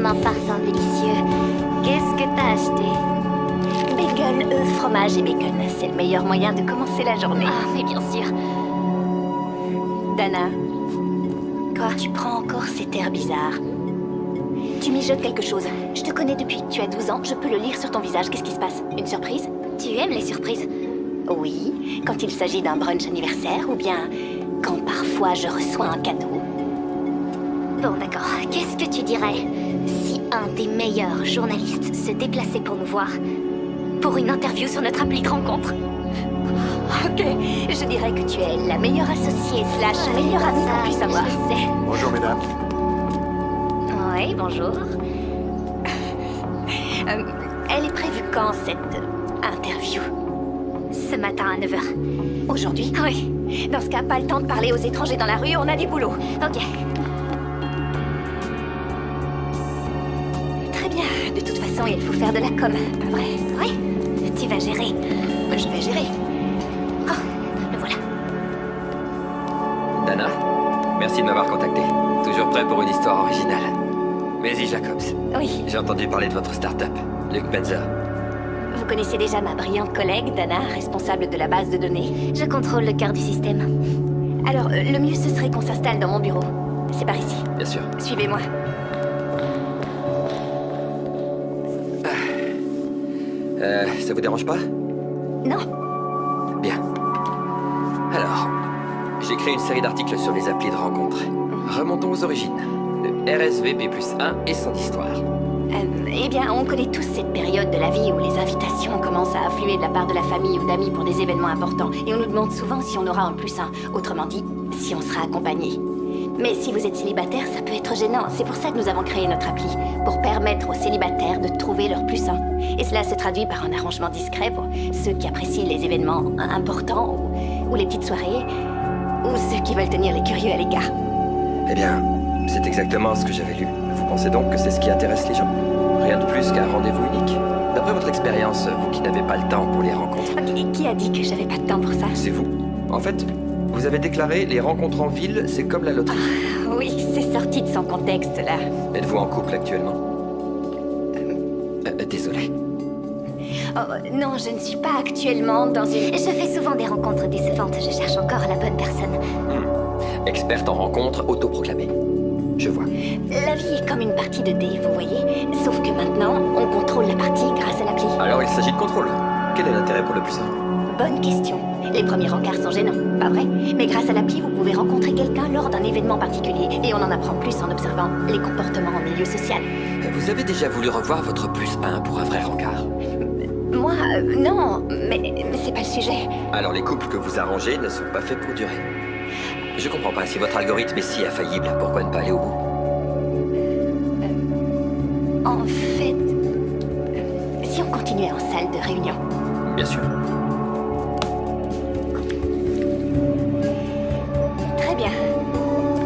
un parfum délicieux. Qu'est-ce que t'as acheté? Bacon, œufs, fromage et bacon. C'est le meilleur moyen de commencer la journée. Ah, mais bien sûr. Dana, quoi? Tu prends encore cet air bizarre. Tu mijotes quelque chose. Je te connais depuis que tu as 12 ans. Je peux le lire sur ton visage. Qu'est-ce qui se passe? Une surprise? Tu aimes les surprises? Oui, quand il s'agit d'un brunch anniversaire ou bien quand parfois je reçois un cadeau. Bon, d'accord. Qu'est-ce que tu dirais si un des meilleurs journalistes se déplaçait pour nous voir pour une interview sur notre appli de rencontre? Ok, je dirais que tu es la meilleure associée slash meilleure amie qu'on puisse avoir. Je sais. Bonjour mesdames. Oui, bonjour. Elle est prévue quand cette interview? Ce matin à 9h. Aujourd'hui? Oui. Dans ce cas, pas le temps de parler aux étrangers dans la rue, on a des boulots. Ok. Très bien, de toute façon, il faut faire de la com, pas vrai? Oui. Tu vas gérer. Je vais gérer. Oh, le voilà. Dana, merci de m'avoir contacté. Toujours prêt pour une histoire originale. Maisie Jacobs, Oui, j'ai entendu parler de votre start-up, Luc Benzer. vous connaissez déjà ma brillante collègue, Dana, responsable de la base de données. Je contrôle le cœur du système. Alors, le mieux, ce serait qu'on s'installe dans mon bureau. C'est par ici. Bien sûr. Suivez-moi. Ça vous dérange pas? Non, Bien. Alors, j'ai créé une série d'articles sur les applis de rencontre. Remontons aux origines. Le RSVP+1 et son histoire. eh bien, on connaît tous cette période de la vie où les invitations commencent à affluer de la part de la famille ou d'amis pour des événements importants. Et on nous demande souvent si on aura un +1. Autrement dit, si on sera accompagné. Mais si vous êtes célibataire, ça peut être gênant. C'est pour ça que nous avons créé notre appli. Pour permettre aux célibataires de trouver leur +1. Et cela se traduit par un arrangement discret pour ceux qui apprécient les événements importants ou les petites soirées. Ou ceux qui veulent tenir les curieux à l'écart. Eh bien, c'est exactement ce que j'avais lu. Vous pensez donc que c'est ce qui intéresse les gens? Rien de plus qu'un rendez-vous unique. D'après votre expérience, vous qui n'avez pas le temps pour les rencontres. Ok, qui a dit que j'avais pas de temps pour ça? C'est vous. En fait, vous avez déclaré les rencontres en ville, c'est comme la loterie. Oui, c'est sorti de son contexte, là. Êtes-vous en couple actuellement? Désolé. Oh, non, je ne suis pas actuellement dans une... Je fais souvent des rencontres décevantes. Je cherche encore la bonne personne. Experte en rencontres autoproclamée. Je vois. La vie est comme une partie de dés, vous voyez? Sauf que maintenant, on contrôle la partie grâce à l'appli. Alors il s'agit de contrôle. Quel est l'intérêt pour le +1? Bonne question. Les premiers rencarts sont gênants, pas vrai? Mais grâce à l'appli, vous pouvez rencontrer quelqu'un lors d'un événement particulier. Et on en apprend plus en observant les comportements en milieu social. Vous avez déjà voulu revoir votre +1 pour un vrai rencard? Moi, non, mais c'est pas le sujet. Alors les couples que vous arrangez ne sont pas faits pour durer. Je comprends pas, si votre algorithme est si infaillible, pourquoi ne pas aller au bout? En fait, si on continuait en salle de réunion. Bien sûr. Très bien.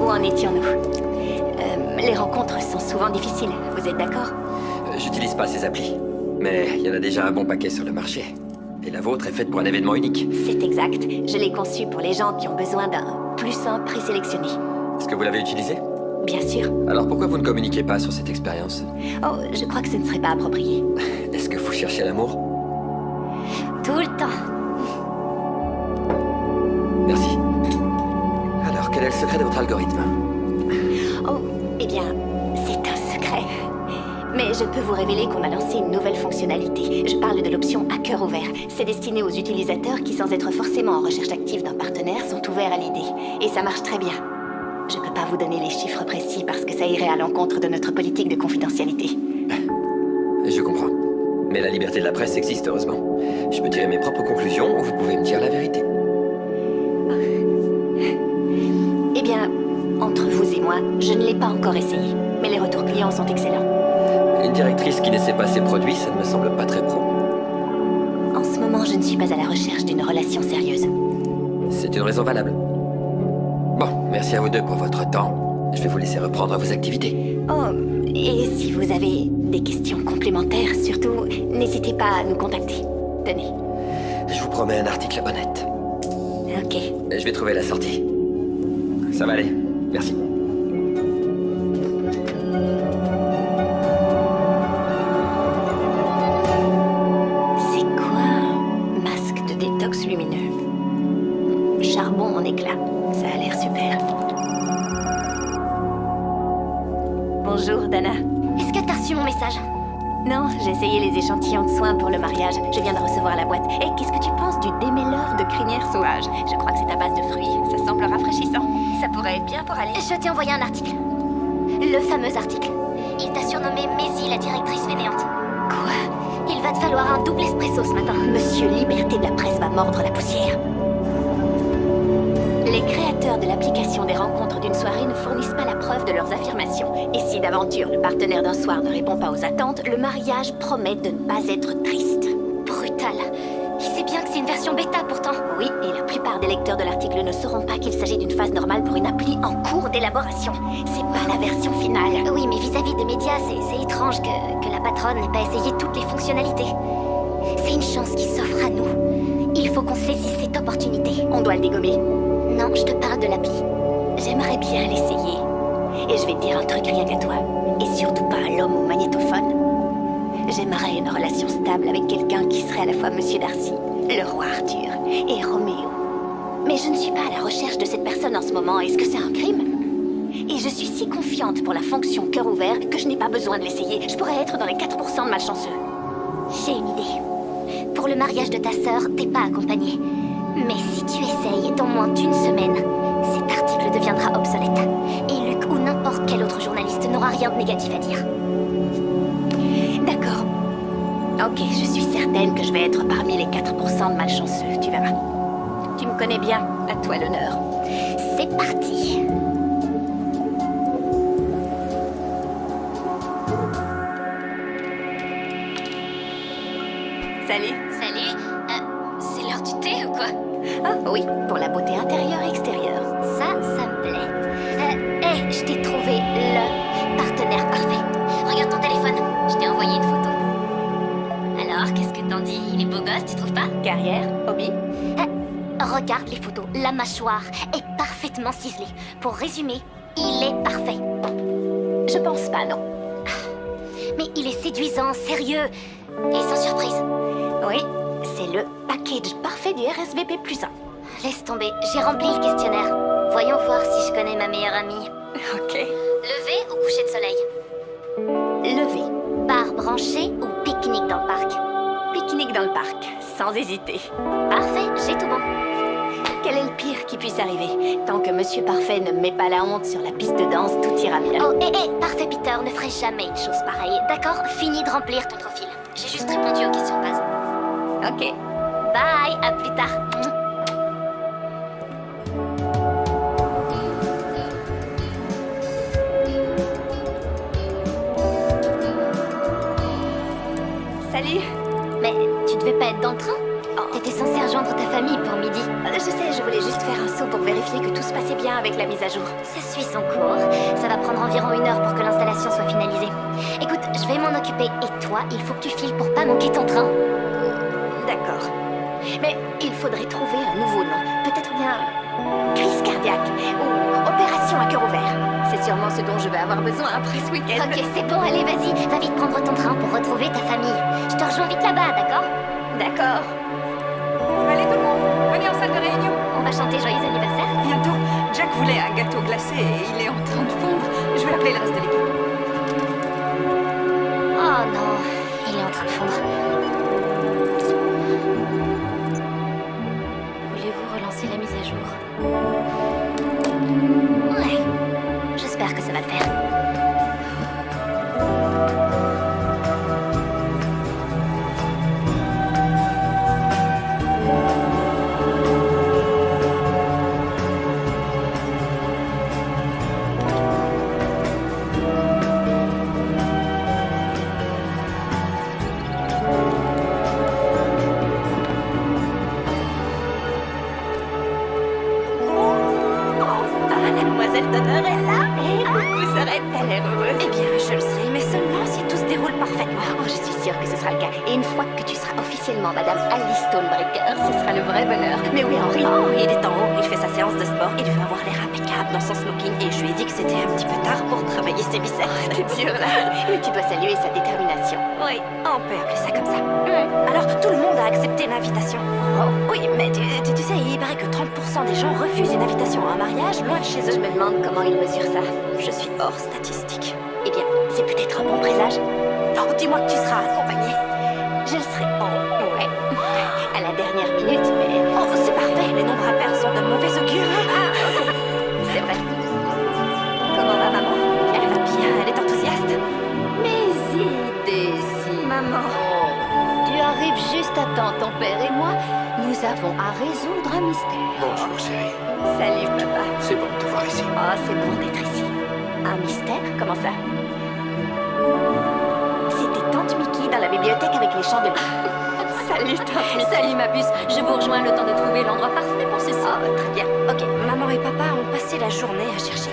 Où en étions-nous? Les rencontres sont souvent difficiles, vous êtes d'accord? J'utilise pas ces applis. Mais il y en a déjà un bon paquet sur le marché. Et la vôtre est faite pour un événement unique. C'est exact. Je l'ai conçue pour les gens qui ont besoin d'un +1 présélectionné. Est-ce que vous l'avez utilisé? Bien sûr. Alors pourquoi vous ne communiquez pas sur cette expérience? Oh, je crois que ce ne serait pas approprié. Est-ce que vous cherchez l'amour? Tout le temps. Merci. Alors, quel est le secret de votre algorithme? Oh, eh bien, c'est un secret. Mais je peux vous révéler qu'on a lancé une nouvelle fonctionnalité. Je parle de l'option à cœur ouvert. C'est destiné aux utilisateurs qui, sans être forcément en recherche active d'un partenaire, sont ouverts à l'idée. Et ça marche très bien. Je peux pas vous donner les chiffres précis parce que ça irait à l'encontre de notre politique de confidentialité. Je comprends. Mais la liberté de la presse existe, heureusement. Je peux tirer mes propres conclusions ou vous pouvez me dire la vérité. Eh bien, entre vous et moi, je ne l'ai pas encore essayé. Mais les retours clients sont excellents. Une directrice qui n'essaie pas ses produits, ça ne me semble pas très pro. En ce moment, je ne suis pas à la recherche d'une relation sérieuse. C'est une raison valable. Bon, merci à vous deux pour votre temps. Je vais vous laisser reprendre vos activités. Oh, et si vous avez des questions complémentaires, surtout, n'hésitez pas à nous contacter. Tenez. Je vous promets un article honnête. Ok. Je vais trouver la sortie. Ça va aller. Merci. botox lumineux. Charbon en éclat. Ça a l'air super. Bonjour, Dana. Est-ce que t'as reçu mon message? Non, j'ai essayé les échantillons de soins pour le mariage. Je viens de recevoir la boîte. Et qu'est-ce que tu penses du démêleur de crinière sauvage? Je crois que c'est à base de fruits. Ça semble rafraîchissant. Ça pourrait être bien pour Alice. Je t'ai envoyé un article. Le fameux article. Il t'a surnommé Maisie, la directrice fainéante. Quoi? Il va te falloir un double espresso ce matin. Monsieur Liberté de la Presse va mordre la poussière. Les créateurs de l'application des rencontres d'une soirée ne fournissent pas la preuve de leurs affirmations. Et si d'aventure le partenaire d'un soir ne répond pas aux attentes, le mariage promet de ne pas être triste. Brutal. Il sait bien que c'est une version bêta pourtant. Oui, et la plupart des lecteurs de l'article ne sauront pas qu'il s'agit d'une phase normale pour une appli en cours d'élaboration. C'est pas la version finale. Oui, mais vis-à-vis des médias, c'est étrange que la patronne n'ait pas essayé toutes les fonctionnalités. C'est une chance qui s'offre à nous. Il faut qu'on saisisse cette opportunité. On doit le dégommer. Non, je te parle de l'appli. J'aimerais bien l'essayer. Et je vais te dire un truc rien qu'à toi. Et surtout pas à l'homme au magnétophone. J'aimerais une relation stable avec quelqu'un qui serait à la fois Monsieur Darcy, le roi Arthur et Roméo. Mais je ne suis pas à la recherche de cette personne en ce moment. Est-ce que c'est un crime? Et je suis si confiante pour la fonction cœur ouvert que je n'ai pas besoin de l'essayer. Je pourrais être dans les 4% de malchanceux. J'ai une idée. Pour le mariage de ta sœur, t'es pas accompagnée. Mais si tu essayes, dans moins d'une semaine, cet article deviendra obsolète. Et Luc ou n'importe quel autre journaliste n'aura rien de négatif à dire. D'accord. Ok, je suis certaine que je vais être parmi les 4% de malchanceux, tu verras. Tu me connais bien, à toi l'honneur. C'est parti. Salut. Salut. C'est l'heure du thé ou quoi? Ah oui, pour la beauté intérieure et extérieure. Ça me plaît. Je t'ai trouvé le partenaire parfait. Regarde ton téléphone, je t'ai envoyé une photo. Alors, qu'est-ce que t'en dis? Il est beau gosse, tu trouves pas? Carrière, hobby. Regarde les photos, la mâchoire est parfaitement ciselée. Pour résumer, il est parfait. Je pense pas, non. Mais il est séduisant, sérieux et sans surprise. Oui, c'est le package parfait du RSVP plus 1. Laisse tomber, j'ai rempli le questionnaire. Voyons voir si je connais ma meilleure amie. Ok. Lever ou coucher de soleil? Levé. Bar branché ou pique-nique dans le parc? Pique-nique dans le parc, sans hésiter. Parfait, j'ai tout bon. Quel est le pire qui puisse arriver? Tant que Monsieur Parfait ne met pas la honte sur la piste de danse, tout ira bien. Oh, Parfait Peter ne ferait jamais une chose pareille. D'accord? Fini de remplir ton profil. J'ai juste répondu aux questions de base. Ok. Bye, à plus tard. Salut. Mais tu devais pas être dans le train? T'étais censé rejoindre ta famille pour midi. Je sais, je voulais juste faire un saut pour vérifier que tout se passait bien avec la mise à jour. Ça suit son cours. Ça va prendre environ 1 heure pour que l'installation soit finalisée. Écoute, je vais m'en occuper. Et toi, il faut que tu files pour pas manquer ton train. D'accord. Mais il faudrait trouver un nouveau nom. Peut-être bien crise cardiaque ou opération à cœur ouvert. C'est sûrement ce dont je vais avoir besoin après ce week-end. Ok, c'est bon, allez, vas-y. Va vite prendre ton train pour retrouver ta famille. Je te rejoins vite là-bas, d'accord? D'accord. Allez tout le monde, venez en salle de réunion. On va chanter joyeux anniversaire? Bientôt, Jack voulait un gâteau glacé et il est en train de fondre. Je vais appeler le reste de l'équipe. Oh non, il est en train de fondre. Voulez-vous relancer la mise à jour? Ouais, j'espère que ça va le faire. Mademoiselle d'honneur est là. Et coucou, Sorette, t'as l'air heureuse. Eh bien, je le serai, mais seulement si tout se déroule parfaitement. Oh, je suis sûre que ce sera le cas. Et une fois que tu seras officiellement Madame Alice Stonebreaker, ce sera le vrai bonheur. Mais oui, Henri. Oh, il est en haut, il fait sa séance de sport. Il veut avoir l'air impeccable dans son smoking. Et je lui ai dit que c'était un petit peu tard pour travailler ses biceps. T'es dur là. Mais tu dois saluer sa détermination. Oui, on peut appeler ça comme ça. Alors, tout le monde a accepté l'invitation. Oui, mais tu sais, il paraît que 30% des gens refusent une invitation à un mariage loin de chez eux. Je me demande comment ils mesurent ça. Je suis hors statistique. Eh bien, c'est peut-être un bon présage. Oh, dis-moi que tu seras accompagnée. Je le serai. Oh, ouais. À la dernière minute, mais... Oh, c'est parfait, les nombres impairs sont de mauvais augure. Ah, C'est vrai. comment va maman? Elle va bien, elle est enthousiaste. Mais Daisy. Maman. Tu arrives juste à temps, ton père et moi. Nous avons à résoudre un mystère. Bonjour, chérie. Salut, papa. C'est bon de te voir ici. Oh, c'est bon d'être ici. Un mystère? Comment ça? C'était Tante Mickey dans la bibliothèque avec les chandeliers. Salut, Tante Mickey. Salut ma puce, je vous rejoins le temps de trouver l'endroit parfait pour ceci. Oh, très bien. Ok, maman et papa ont passé la journée à chercher.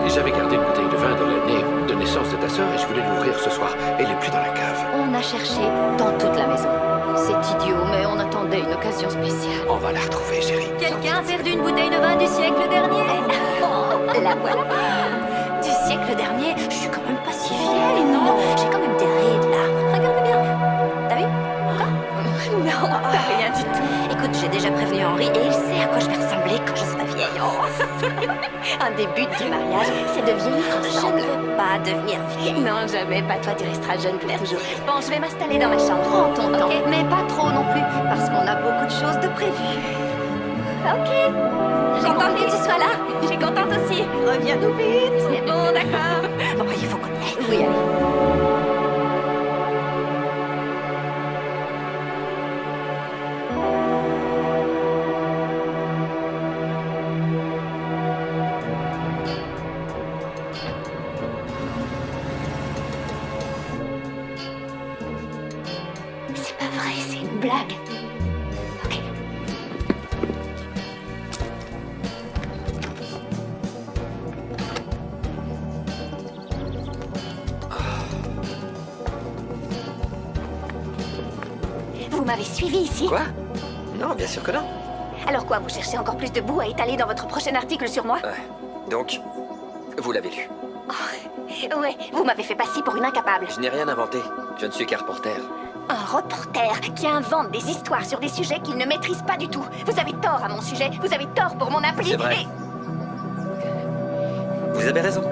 J'avais gardé une bouteille de vin de l'année de naissance de ta sœur et je voulais l'ouvrir ce soir. Elle est plus dans la cave. On a cherché dans toute la maison. C'est idiot, mais on attendait une occasion spéciale. On va la retrouver, chérie. Quelqu'un a perdu une bouteille de vin du siècle dernier? La voilà. Du siècle dernier, je suis quand même pas si vieille, non? J'ai quand même des rides là. Regarde bien. T'as vu? Quoi? Non, t'as rien du tout. Écoute, j'ai déjà prévenu Henri et il sait à quoi je vais ressembler quand je serai vieille. Oh. Un des buts du mariage, c'est de vieillir ensemble. Je ne veux pas devenir vieille. Non, jamais. Pas toi, tu resteras jeune pour toujours. Bon, je vais m'installer dans ma chambre. Prends ton temps, Ok. mais pas trop non plus, parce qu'on a beaucoup de choses de prévues. Ok. Contente que tu sois là. Je suis contente aussi. Reviens-nous vite. C'est bon, d'accord. Bon, il faut qu'on y aille. Oui, allez. C'est pas vrai, c'est une blague. Ok. Vous m'avez suivi ici? Quoi? Non, bien sûr que non. Alors quoi, vous cherchez encore plus de boue à étaler dans votre prochain article sur moi? Donc, vous l'avez lu. Ouais, vous m'avez fait passer pour une incapable. Je n'ai rien inventé. Je ne suis qu'un reporter. Un reporter qui invente des histoires sur des sujets qu'il ne maîtrise pas du tout. Vous avez tort à mon sujet, vous avez tort pour mon appli. C'est vrai. Et Vous avez raison.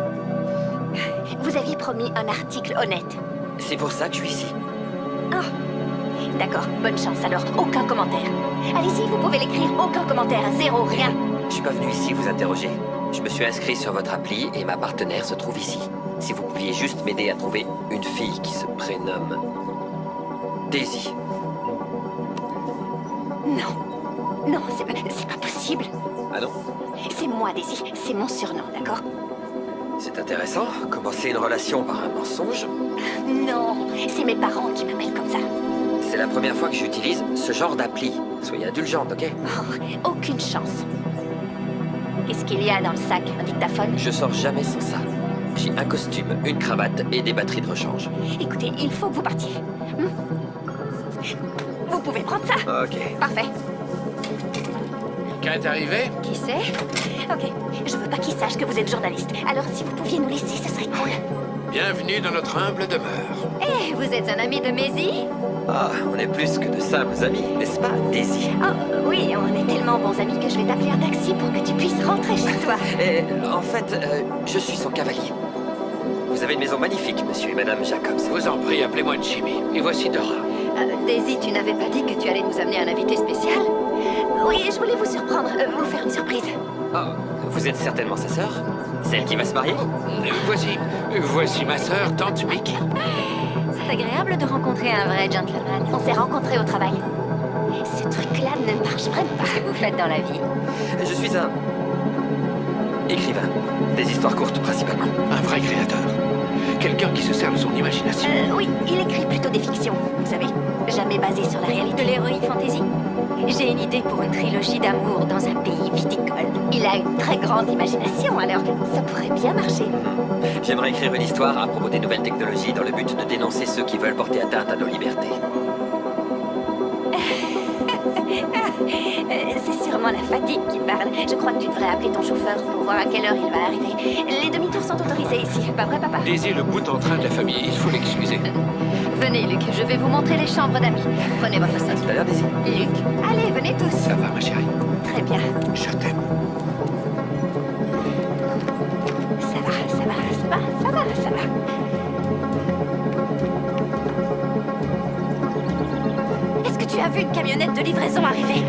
vous aviez promis un article honnête. C'est pour ça que je suis ici. D'accord, bonne chance alors. Aucun commentaire. Allez-y, vous pouvez l'écrire. Aucun commentaire, zéro, rien. Je suis pas venu ici vous interroger. Je me suis inscrit sur votre appli et ma partenaire se trouve ici. Si vous pouviez juste m'aider à trouver une fille qui se prénomme Daisy. Non. Non, c'est pas possible. Ah non? C'est moi, Daisy. C'est mon surnom, d'accord? C'est intéressant. Commencer une relation par un mensonge. Non, c'est mes parents qui m'appellent comme ça. C'est la première fois que j'utilise ce genre d'appli. Soyez indulgente, ok? Oh, aucune chance. Qu'est-ce qu'il y a dans le sac? Un dictaphone? Je sors jamais sans ça. J'ai un costume, une cravate et des batteries de rechange. Écoutez, il faut que vous partiez. Vous pouvez prendre ça? Ok. Parfait. Quelqu'un est arrivé? Qui c'est? Ok, je veux pas qu'ils sachent que vous êtes journaliste. Alors si vous pouviez nous laisser, ce serait cool. Bienvenue dans notre humble demeure. Eh, vous êtes un ami de Maisie? Ah, on est plus que de simples amis, n'est-ce pas, Daisy? Oh, oui, on est tellement bons amis que je vais t'appeler un taxi pour que tu puisses rentrer chez toi. Et en fait, je suis son cavalier. Vous avez une maison magnifique, monsieur et madame Jacobs. Vous en prie, appelez-moi Jimmy. Et voici Dora. Daisy, tu n'avais pas dit que tu allais nous amener un invité spécial? Oui, je voulais vous surprendre, vous faire une surprise. Oh, vous êtes certainement sa sœur? Celle qui va se marier? Voici ma sœur, Tante Mickey. C'est agréable de rencontrer un vrai gentleman. On s'est rencontrés au travail. Ce truc-là ne marche vraiment pas. Qu'est-ce que vous faites dans la vie? Je suis un écrivain. Des histoires courtes, principalement. Un vrai créateur. Quelqu'un qui se sert de son imagination. Oui, il écrit plutôt des fictions, vous savez. Jamais basées sur la De réalité. l'héroïque fantasy? J'ai une idée pour une trilogie d'amour dans un pays viticole. Il a une très grande imagination, alors ça pourrait bien marcher. J'aimerais écrire une histoire à propos des nouvelles technologies dans le but de dénoncer ceux qui veulent porter atteinte à nos libertés. C'est sur vraiment la fatigue qui parle. Je crois que tu devrais appeler ton chauffeur pour voir à quelle heure il va arriver. Les demi-tours sont autorisés ici, pas vrai, papa? Daisy est le bout en train de la famille, il faut l'excuser. Venez, Luc, je vais vous montrer les chambres d'amis. Prenez votre sac. Tout à l'heure, Daisy. Luc, allez, venez tous. Ça va, ma chérie? Très bien. Je t'aime. Ça va, ça va, ça va, ça va, ça va. Est-ce que tu as vu une camionnette de livraison arriver?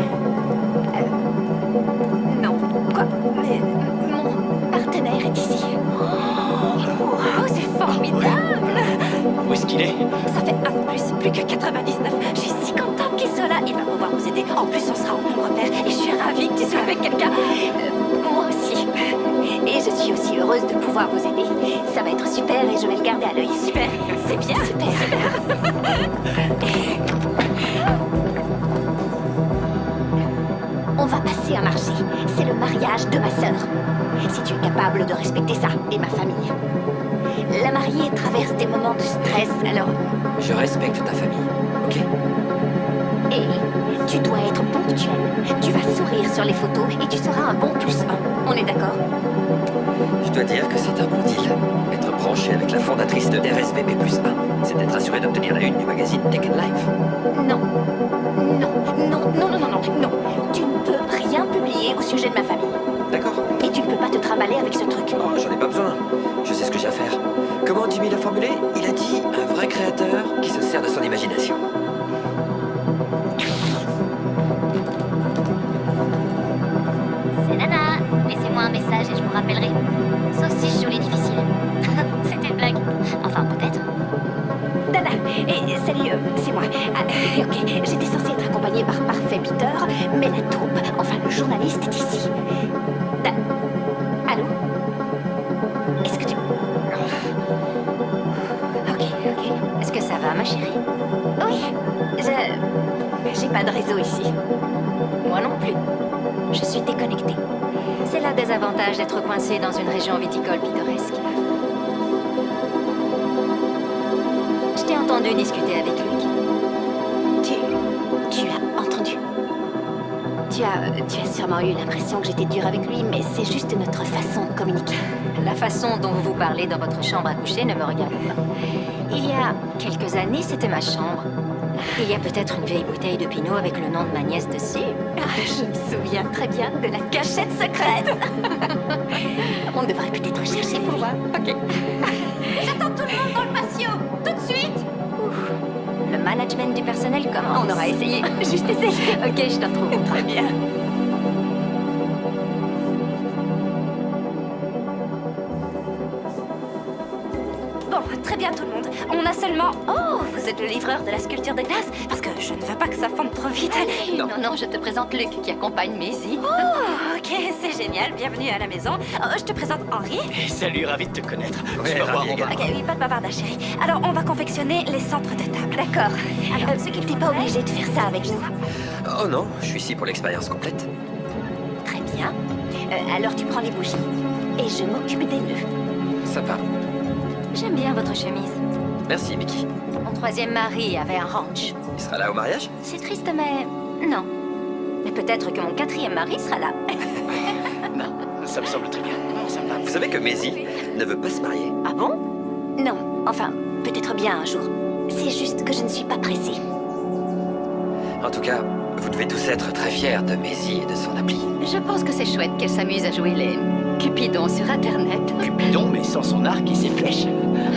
Non. Quoi? Mais mon partenaire est ici. Oh, c'est formidable! Où est-ce qu'il est? Ça fait un de plus que 99. Je suis si contente qu'il soit là. Il va pouvoir nous aider. En plus, on sera au même repère. Et je suis ravie que tu sois avec quelqu'un. Moi aussi. Et je suis aussi heureuse de pouvoir vous aider. Ça va être super et je vais le garder à l'œil. Super. C'est bien. Super. On va passer un marché. C'est le mariage de ma sœur. Si tu es capable de respecter ça et ma famille. La mariée traverse des moments de stress, alors... Je respecte ta famille, ok? Et tu dois être ponctuel. Tu vas sourire sur les photos et tu seras un bon +1. On est d'accord? Je dois dire que c'est un bon deal. Être branché avec la fondatrice de RSVP+1, c'est être assuré d'obtenir la une du magazine Tech and Life. Non. Non. Tu ne peux rien publier au sujet de ma famille. D'accord. Et tu ne peux pas te trimballer avec ce truc. Oh, j'en ai pas besoin. Je sais ce que j'ai à faire. Comment Jimmy l'a formulé? Il a dit un vrai créateur qui se sert de son imagination. C'est Nana. Laissez-moi un message et je vous rappellerai. Sauf si je joue les difficiles. C'était une blague. Enfin, peut-être. Dana, et salut, c'est moi. Ah, ok, j'étais censée être accompagnée par Parfait Peter, mais la taupe, enfin le journaliste est ici. Allô? Est-ce que tu... Ok. Est-ce que ça va, ma chérie? Oui, j'ai pas de réseau ici. Moi non plus. Je suis déconnectée. C'est l'un des avantages d'être coincé dans une région viticole pittoresque. Je t'ai entendu discuter avec Luc. Tu as entendu? Tu as sûrement eu l'impression que j'étais dure avec lui, mais c'est juste notre façon de communiquer. La façon dont vous vous parlez dans votre chambre à coucher ne me regarde pas. Il y a quelques années, c'était ma chambre. Il y a peut-être une vieille bouteille de Pinot avec le nom de ma nièce dessus. Je me souviens très bien de la cachette secrète. On devrait peut-être chercher pour voir. Ok. J'attends tout le monde dans le patio. Tout de suite. Le management du personnel commence. On aura essayé. Juste essayé. Ok, je te retrouve. Très bien. Bon, très bien tout le monde. On a seulement... Oh, vous êtes le livreur de la sculpture de glace? Parce que je ne veux pas que ça fonde trop vite. Non, je te présente Luc qui accompagne Maisie. Oh, ok, c'est génial. Bienvenue à la maison. Je te présente Henri. Salut, ravi de te connaître. Ouais, Tu vas voir, ravi on va... Ok, oui, pas de bavardage, chérie. Alors, on va confectionner les centres de table. D'accord. Alors, ce qui t'es pas obligé de faire ça avec nous. Oh non, je suis ici pour l'expérience complète. Très bien. Alors, tu prends les bougies. Et je m'occupe des nœuds. Sympa. J'aime bien votre chemise. Merci, Mickey. Mon troisième mari avait un ranch. Il sera là au mariage? C'est triste, mais non. Mais peut-être que mon quatrième mari sera là. Non, ça me semble très bien. Non, ça me va. Vous savez que Maisie ne veut pas se marier? Ah bon? Non, enfin, peut-être bien un jour. C'est juste que je ne suis pas pressée. En tout cas, vous devez tous être très fiers de Maisie et de son appli. Je pense que c'est chouette qu'elle s'amuse à jouer les Cupidons sur Internet. Cupidon, mais sans son arc et ses flèches.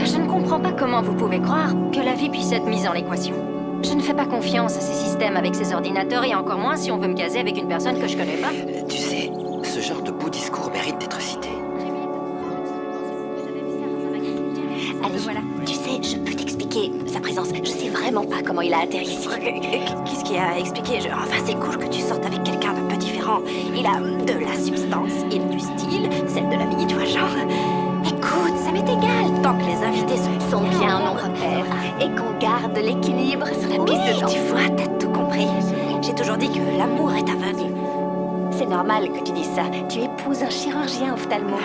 Je ne comprends pas comment vous pouvez croire que la vie puisse être mise en équation. Je ne fais pas confiance à ces systèmes avec ces ordinateurs et encore moins si on veut me caser avec une personne que je connais pas. Tu sais, ce genre de beau discours mérite d'être cité. Allez, voilà. Tu sais, je peux t'expliquer sa présence. Je sais vraiment pas comment il a atterri ici. Qu'est-ce qu'il a expliqué? Enfin, c'est cool que tu sortes avec quelqu'un d'un peu différent. Il a de la substance, il a du style, celle de la vie, tu vois, genre... Écoute, ça m'est égal, tant que les invités sont bien en repère et qu'on garde l'équilibre sur la piste de danse. Tu vois, t'as tout compris. J'ai toujours dit que l'amour est aveugle. C'est normal que tu dises ça. Tu épouses un chirurgien ophtalmo.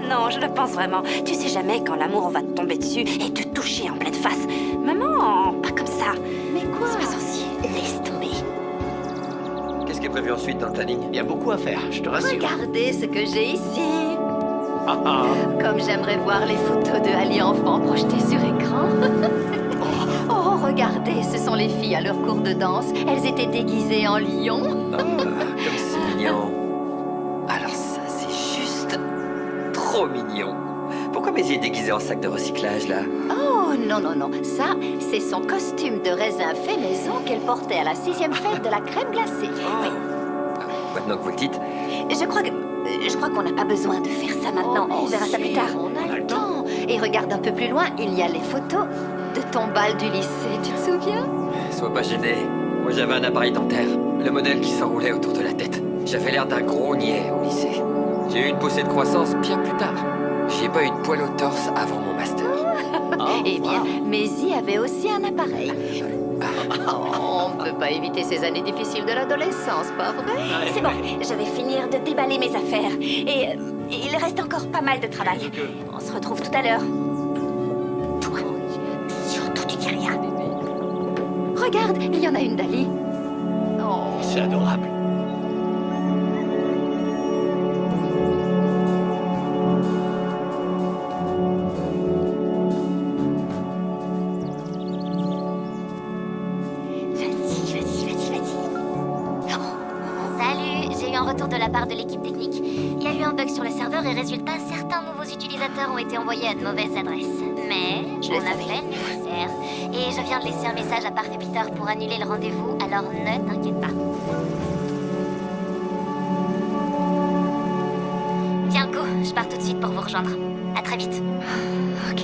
Non, je le pense vraiment. Tu sais jamais quand l'amour va te tomber dessus et te toucher en pleine face. Maman, pas comme ça. Mais quoi? Sois sensible. Laisse tomber. Qu'est-ce qui est prévu ensuite dans le planning? Il y a beaucoup à faire, je te rassure. Regardez ce que j'ai ici. Ah, ah. Comme j'aimerais voir les photos de Ali enfant projetées sur écran. Oh, regardez, ce sont les filles à leur cours de danse. Elles étaient déguisées en lion. Ah, comme c'est mignon. Alors ça, c'est juste trop mignon. Pourquoi Maisie est déguisée en sac de recyclage, là? Oh, non, non, non. Ça, c'est son costume de raisin fait maison qu'elle portait à la 6e fête de la crème glacée. Oui. Maintenant que vous le dites, Je crois qu'on n'a pas besoin de faire ça maintenant. On verra ça plus tard. on a le temps. Et regarde un peu plus loin, il y a les photos de ton bal du lycée. Tu te souviens? sois pas gêné. Moi, j'avais un appareil dentaire. Le modèle qui s'enroulait autour de la tête. J'avais l'air d'un gros niais au lycée. J'ai eu une poussée de croissance bien plus tard. J'ai pas eu de poil au torse avant mon master. Eh bien, Maisie avait aussi un appareil. Oh, on peut pas éviter ces années difficiles de l'adolescence, pas vrai? C'est bon, je vais finir de déballer mes affaires. Et il reste encore pas mal de travail. On se retrouve tout à l'heure. Toi, surtout tu dis rien. Regarde, il y en a une d'Ali. Oh. C'est adorable. Salut, j'ai eu un retour de la part de l'équipe technique. Il y a eu un bug sur le serveur et résultat, certains nouveaux utilisateurs ont été envoyés à de mauvaises adresses. Mais on a fait le nécessaire. Et je viens de laisser un message à Bart et Peter pour annuler le rendez-vous, alors ne t'inquiète pas. Tiens, go, je pars tout de suite pour vous rejoindre. À très vite. Ok.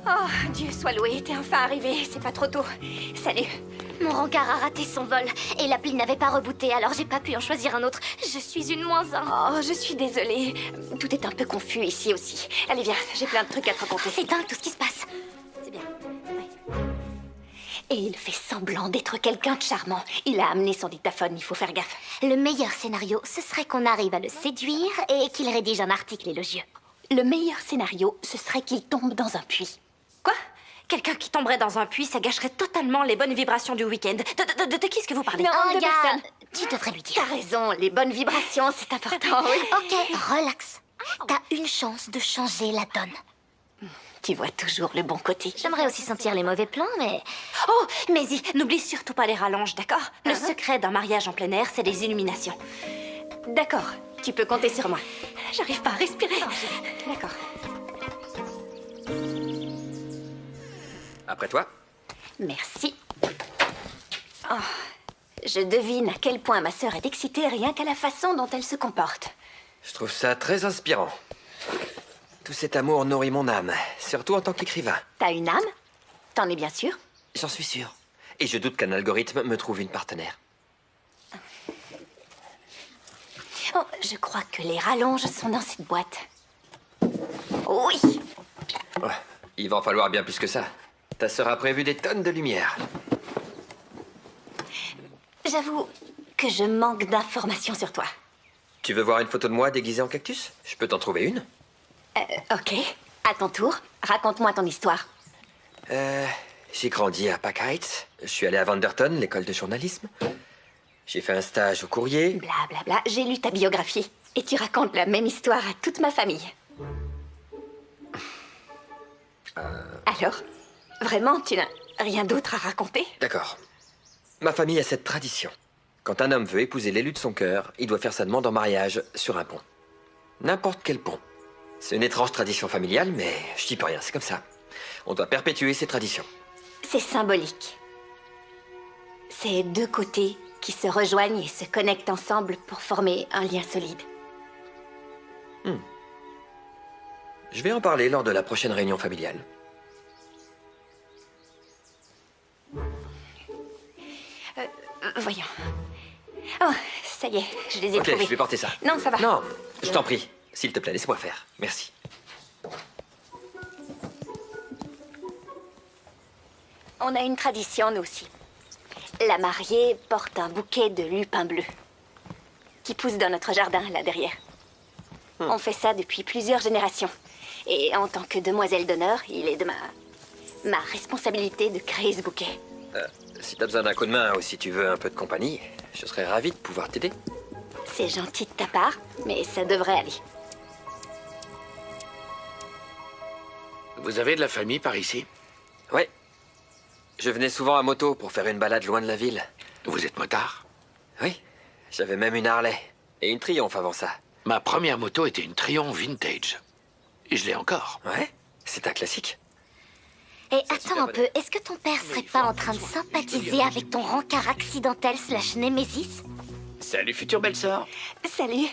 Oh, Dieu soit loué, t'es enfin arrivé. C'est pas trop tôt. Salut. Mon rencard a raté son vol et l'appli n'avait pas rebooté, alors j'ai pas pu en choisir un autre. Je suis une -1. Oh, je suis désolée. Tout est un peu confus ici aussi. Allez, viens, j'ai plein de trucs à te raconter. C'est dingue tout ce qui se passe. C'est bien. Ouais. Et il fait semblant d'être quelqu'un de charmant. Il a amené son dictaphone, il faut faire gaffe. Le meilleur scénario, ce serait qu'on arrive à le séduire et qu'il rédige un article élogieux. Le meilleur scénario, ce serait qu'il tombe dans un puits. Quoi? Quelqu'un qui tomberait dans un puits, ça gâcherait totalement les bonnes vibrations du week-end. De qui est-ce que vous parlez? Non, Oh, de gars, personne. tu devrais lui dire. T'as raison, les bonnes vibrations, c'est important, oui. Ok, relax. T'as une chance de changer la donne. Tu vois toujours le bon côté. J'aimerais aussi sentir les mauvais plans, mais... Oh, Maisie, n'oublie surtout pas les rallonges, d'accord? Le secret d'un mariage en plein air, c'est les illuminations. D'accord, tu peux compter sur moi. J'arrive pas à respirer. D'accord. après toi. Merci. Oh, je devine à quel point ma sœur est excitée rien qu'à la façon dont elle se comporte. Je trouve ça très inspirant. Tout cet amour nourrit mon âme, surtout en tant qu'écrivain. T'as une âme? T'en es bien sûr? J'en suis sûr. Et je doute qu'un algorithme me trouve une partenaire. Oh, je crois que les rallonges sont dans cette boîte. Oui! Oh, il va en falloir bien plus que ça. Ta sœur a prévu des tonnes de lumière. J'avoue que je manque d'informations sur toi. Tu veux voir une photo de moi déguisée en cactus? Je peux t'en trouver une. Ok. À ton tour, raconte-moi ton histoire. J'ai grandi à Pack Heights. Je suis allé à Vanderton, l'école de journalisme. J'ai fait un stage au courrier. Bla bla bla, j'ai lu ta biographie. Et tu racontes la même histoire à toute ma famille. Alors, vraiment, tu n'as rien d'autre à raconter? D'accord. Ma famille a cette tradition. Quand un homme veut épouser l'élu de son cœur, il doit faire sa demande en mariage sur un pont. N'importe quel pont. C'est une étrange tradition familiale, mais je dis pas rien, c'est comme ça. On doit perpétuer ces traditions. C'est symbolique. C'est deux côtés qui se rejoignent et se connectent ensemble pour former un lien solide. Je vais en parler lors de la prochaine réunion familiale. Voyons. Oh, ça y est, je les ai Ok, trouvés. je vais porter ça. Non, ça va. Non, je t'en prie. S'il te plaît, laisse-moi faire. Merci. On a une tradition, nous aussi. La mariée porte un bouquet de lupins bleus qui pousse dans notre jardin, là derrière. On fait ça depuis plusieurs générations. Et en tant que demoiselle d'honneur, il est de ma responsabilité de créer ce bouquet. Si t'as besoin d'un coup de main ou si tu veux un peu de compagnie, je serais ravi de pouvoir t'aider. C'est gentil de ta part, mais ça devrait aller. Vous avez de la famille par ici? Ouais. Je venais souvent à moto pour faire une balade loin de la ville. Vous êtes motard? Oui. J'avais même une Harley. Et une Triumph avant ça. Ma première moto était une Triumph vintage. Et je l'ai encore. Ouais. C'est un classique. Et attends un peu, est-ce que ton père serait pas en train de sympathiser avec ton rencard accidentel / némésis? Salut, future belle-sœur. Salut.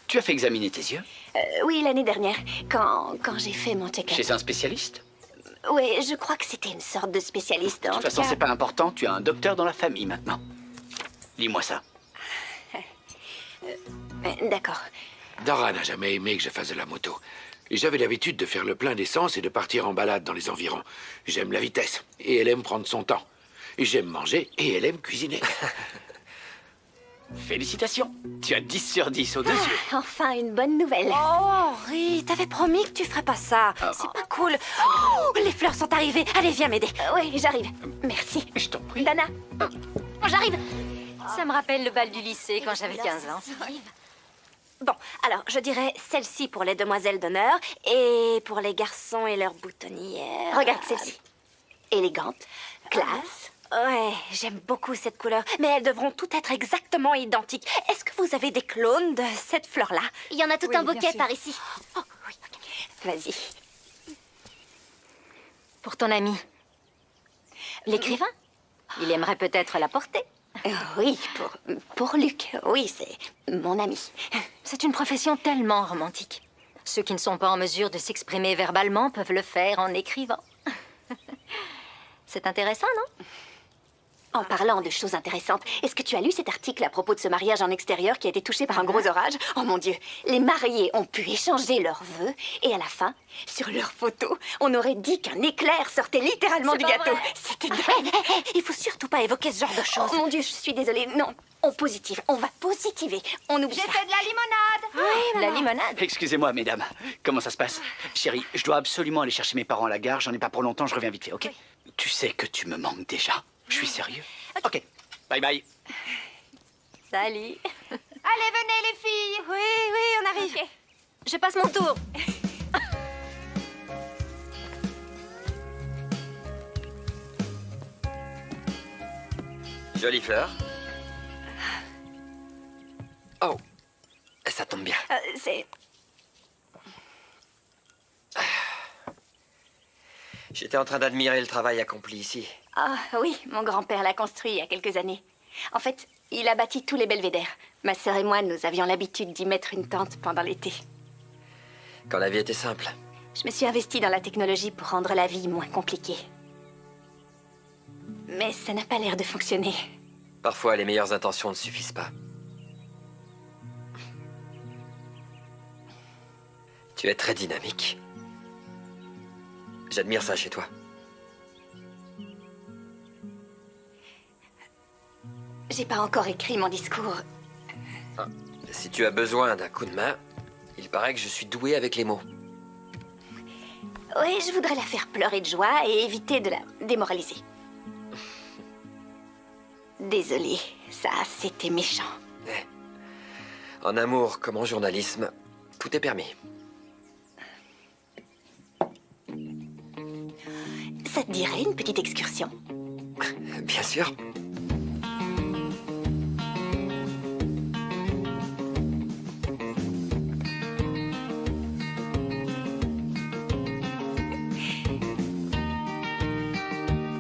Tu as fait examiner tes yeux? Oui, l'année dernière, quand j'ai fait mon check-up. Chez un spécialiste? Oui, je crois que c'était une sorte de spécialiste. De En toute tout façon, cas, c'est pas important, tu as un docteur dans la famille maintenant. Lis-moi ça. D'accord. Dora n'a jamais aimé que je fasse de la moto. J'avais l'habitude de faire le plein d'essence et de partir en balade dans les environs. J'aime la vitesse, et elle aime prendre son temps. J'aime manger, et elle aime cuisiner. Félicitations, tu as 10 sur 10 aux deux yeux. Enfin, une bonne nouvelle. Oh, Henri, t'avais promis que tu ferais pas ça. C'est pas cool. Oh, les fleurs sont arrivées. Allez, viens m'aider. Oui, j'arrive. Merci. Je t'en prie. Dana, J'arrive. Ça me rappelle le bal du lycée quand j'avais 15 ans. Bon, alors, je dirais celle-ci pour les demoiselles d'honneur et pour les garçons et leurs boutonnières. regarde celle-ci. Élégante, classe. Ouais, j'aime beaucoup cette couleur, mais elles devront toutes être exactement identiques. Est-ce que vous avez des clones de cette fleur-là? Il y en a tout un bouquet par ici. Oh, oui, ok. Vas-y. Pour ton ami. L'écrivain? Il aimerait peut-être la porter. Oui, pour Luc. Oui, c'est mon ami. C'est une profession tellement romantique. Ceux qui ne sont pas en mesure de s'exprimer verbalement peuvent le faire en écrivant. C'est intéressant, non? En parlant de choses intéressantes, est-ce que tu as lu cet article à propos de ce mariage en extérieur qui a été touché par un gros orage? Oh mon Dieu, les mariés ont pu échanger leurs vœux et à la fin, sur leurs photos, on aurait dit qu'un éclair sortait littéralement du gâteau. C'était dingue. Il faut surtout pas évoquer ce genre de choses. Oh mon Dieu, je suis désolée. Non, on positive, on va positiver. On oublie ça. de la limonade. La limonade. Excusez-moi, mesdames. Comment ça se passe? Chérie, je dois absolument aller chercher mes parents à la gare. J'en ai pas pour longtemps, je reviens vite fait, ok? Tu sais que tu me manques déjà. Je suis sérieux. Ok. Bye bye. Salut. Allez, venez les filles. Oui, on arrive. Je passe mon tour. Jolie fleur. Oh. Ça tombe bien. C'est... J'étais en train d'admirer le travail accompli ici. Ah oui, mon grand-père l'a construit il y a quelques années. En fait, il a bâti tous les belvédères. Ma sœur et moi, nous avions l'habitude d'y mettre une tente pendant l'été. Quand la vie était simple. Je me suis investie dans la technologie pour rendre la vie moins compliquée. Mais ça n'a pas l'air de fonctionner. Parfois, les meilleures intentions ne suffisent pas. Tu es très dynamique. J'admire ça chez toi. J'ai pas encore écrit mon discours. Si tu as besoin d'un coup de main, il paraît que je suis doué avec les mots. Oui, je voudrais la faire pleurer de joie et éviter de la démoraliser. Désolée, ça, c'était méchant. En amour comme en journalisme, tout est permis. Ça te dirait une petite excursion? Bien sûr.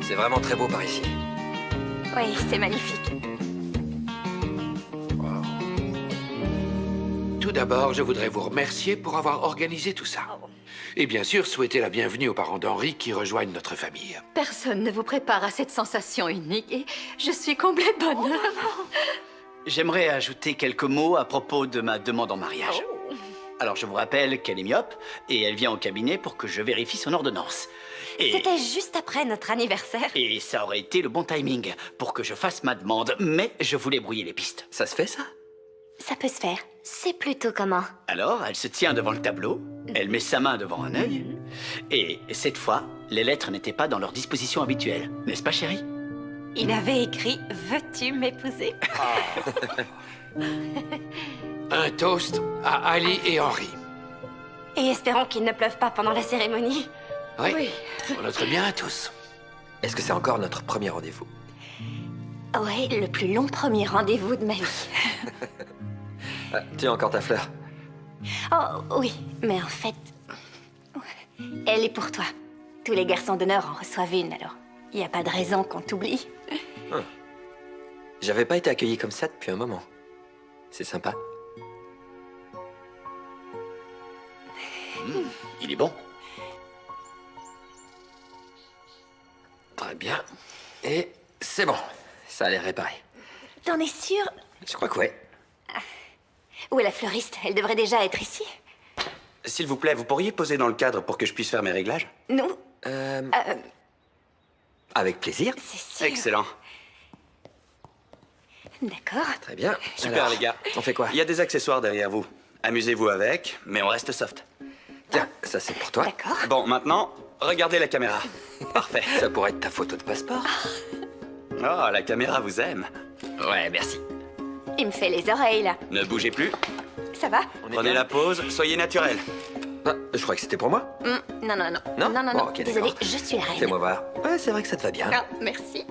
C'est vraiment très beau par ici. Oui, c'est magnifique. Tout d'abord, je voudrais vous remercier pour avoir organisé tout ça. Et bien sûr, souhaiter la bienvenue aux parents d'Henri qui rejoignent notre famille. Personne ne vous prépare à cette sensation unique et je suis comblée de bonheur. J'aimerais ajouter quelques mots à propos de ma demande en mariage. Alors, je vous rappelle qu'elle est myope et elle vient au cabinet pour que je vérifie son ordonnance. C'était juste après notre anniversaire. Et ça aurait été le bon timing pour que je fasse ma demande, mais je voulais brouiller les pistes. Ça se fait, ça? Ça peut se faire. C'est plutôt comment? Alors, elle se tient devant le tableau, elle met sa main devant un œil, et cette fois, les lettres n'étaient pas dans leur disposition habituelle. N'est-ce pas, chérie? Il avait écrit « Veux-tu m'épouser ?» Un toast à Ali et Henri. Et espérons qu'il ne pleuve pas pendant la cérémonie. Oui. Pour notre bien à tous. Est-ce que c'est encore notre premier rendez-vous? Ouais, le plus long premier rendez-vous de ma vie. Ah, tu as encore ta fleur? Oh, oui, mais en fait... Elle est pour toi. Tous les garçons d'honneur en reçoivent une, alors il n'y a pas de raison qu'on t'oublie. J'avais pas été accueilli comme ça depuis un moment. C'est sympa. Il est bon. Très bien. Et c'est bon. Ça a l'air réparé. T'en es sûr? Je crois que ouais. Où est la fleuriste? Elle devrait déjà être ici. S'il vous plaît, vous pourriez poser dans le cadre pour que je puisse faire mes réglages? Nous? Avec plaisir. C'est sûr. Excellent. D'accord. Très bien. Super, Alors, les gars. On fait quoi? Il y a des accessoires derrière vous. Amusez-vous avec, mais on reste soft. Tiens, ça c'est pour toi. D'accord. Bon, maintenant, regardez la caméra. Parfait. Ça pourrait être ta photo de passeport. Oh, la caméra vous aime. Ouais, merci. Il me fait les oreilles, là. Ne bougez plus. Ça va? Prenez la pause, soyez naturel. Ah, je crois que c'était pour moi. Non, non, non. Non? Non, non, Bon, non. ok, Désolée, d'accord. je suis la reine. Fais-moi voir. Ouais, c'est vrai que ça te va bien. Ah, merci.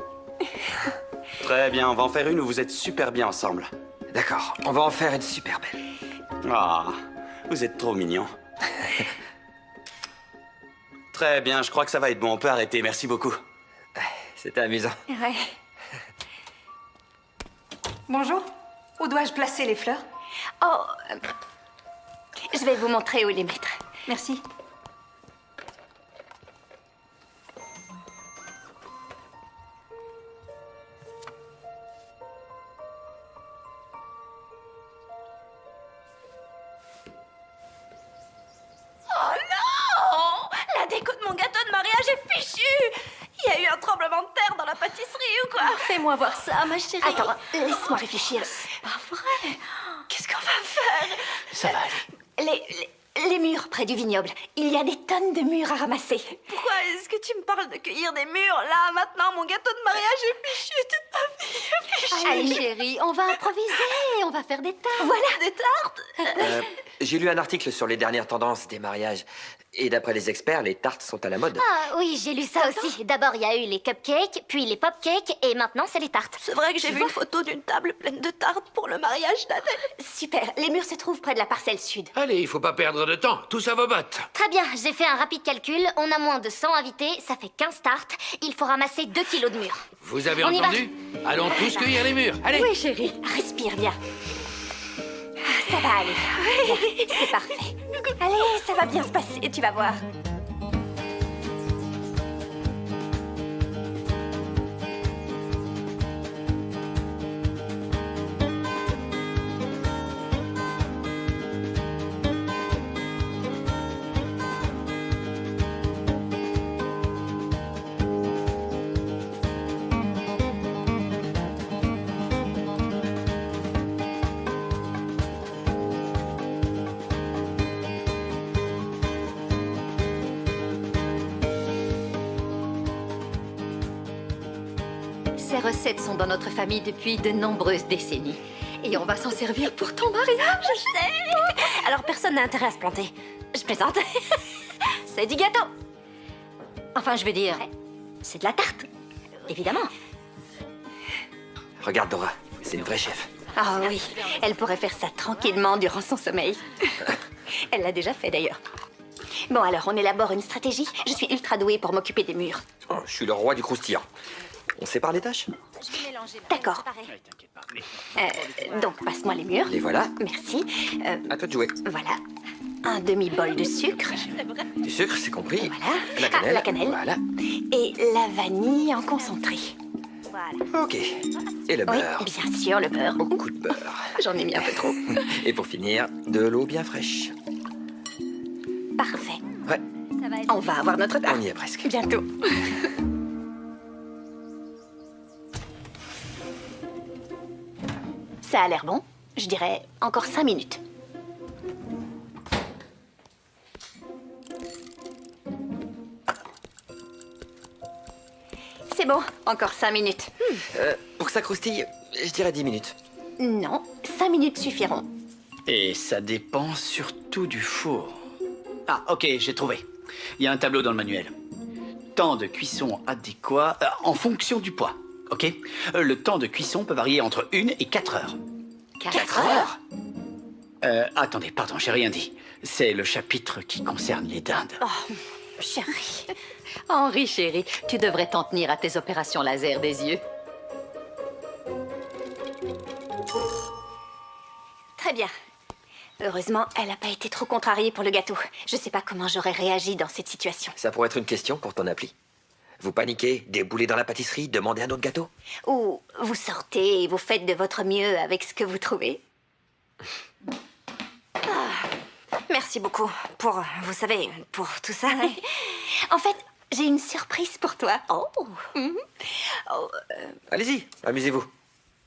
Très bien, on va en faire une où vous êtes super bien ensemble. D'accord, on va en faire une super belle. Ah, vous êtes trop mignon. Très bien, je crois que ça va être bon, on peut arrêter, merci beaucoup. C'était amusant. Ouais. Bonjour. Où dois-je placer les fleurs? Oh, je vais vous montrer où les mettre. Merci. Oh non! La déco de mon gâteau de mariage est fichue! Il y a eu un tremblement de terre dans la pâtisserie ou quoi? Fais-moi voir ça, ma chérie. Attends, laisse-moi réfléchir. Pas vrai! Qu'est-ce qu'on va faire? Ça va aller. Les murs près du vignoble. Il y a des tonnes de murs à ramasser. Pourquoi est-ce que tu me parles de cueillir des murs? Là, maintenant, mon gâteau de mariage est fichu, toute ma vie est fichue. Allez, chérie, on va improviser, on va faire des tas. Voilà, des tartes! J'ai lu un article sur les dernières tendances des mariages. Et d'après les experts, les tartes sont à la mode. Ah oui, j'ai lu ça aussi. D'abord, il y a eu les cupcakes, puis les popcakes, et maintenant, c'est les tartes. C'est vrai que j'ai vu une photo d'une table pleine de tartes pour le mariage d'Adèle. Super, les murs se trouvent près de la parcelle sud. Allez, il faut pas perdre de temps. Tous à vos bottes. Très bien, j'ai fait un rapide calcul. On a moins de 100 invités, ça fait 15 tartes. Il faut ramasser 2 kilos de murs. Vous avez On y va. entendu? Allons tous cueillir les murs. Allez. Oui, chérie. Respire bien. Ça va aller. Bien, c'est parfait. Allez, ça va bien se passer, tu vas voir. Ces recettes sont dans notre famille depuis de nombreuses décennies. Et on va s'en servir pour ton mariage. Je sais. Alors, personne n'a intérêt à se planter. Je plaisante. C'est du gâteau. Enfin, je veux dire, c'est de la tarte. Évidemment. Regarde Dora, c'est une vraie chef. Ah oui, elle pourrait faire ça tranquillement durant son sommeil. Elle l'a déjà fait d'ailleurs. Bon alors, on élabore une stratégie. Je suis ultra douée pour m'occuper des murs. Oh, je suis le roi du croustillant. On sépare les tâches? D'accord. Donc, passe-moi les murs. Les voilà. Merci. À toi de jouer. Voilà. Un demi-bol de sucre. Du sucre, c'est compris. Voilà. La cannelle. La cannelle. Voilà. Et la vanille en concentré. Voilà. Ok. Et le Oui, beurre. bien sûr, le beurre. Beaucoup de beurre. J'en ai mis un peu trop. Et pour finir, de l'eau bien fraîche. Parfait. Ouais, On va avoir notre tarte. on y est presque. Bientôt. Ça a l'air bon. Je dirais encore 5 minutes. C'est bon. bon, encore 5 minutes. Pour que ça croustille, je dirais 10 minutes. Non, 5 minutes suffiront. Et ça dépend surtout du four. Ah, ok, j'ai trouvé. Il y a un tableau dans le manuel. Temps de cuisson adéquat en fonction du poids, ok? Le temps de cuisson peut varier entre 1 et 4 heures. 4 heures? Attendez, pardon, j'ai rien dit. C'est le chapitre qui concerne les dindes. Oh, chérie. Henri, chérie, tu devrais t'en tenir à tes opérations laser des yeux. Très bien. Heureusement, elle n'a pas été trop contrariée pour le gâteau. Je sais pas comment j'aurais réagi dans cette situation. Ça pourrait être une question pour ton appli. Vous paniquez, déboulez dans la pâtisserie, demandez un autre gâteau. Ou vous sortez et vous faites de votre mieux avec ce que vous trouvez. Merci beaucoup pour, vous savez, pour tout ça. En fait, j'ai une surprise pour toi. Oh. Allez-y, amusez-vous.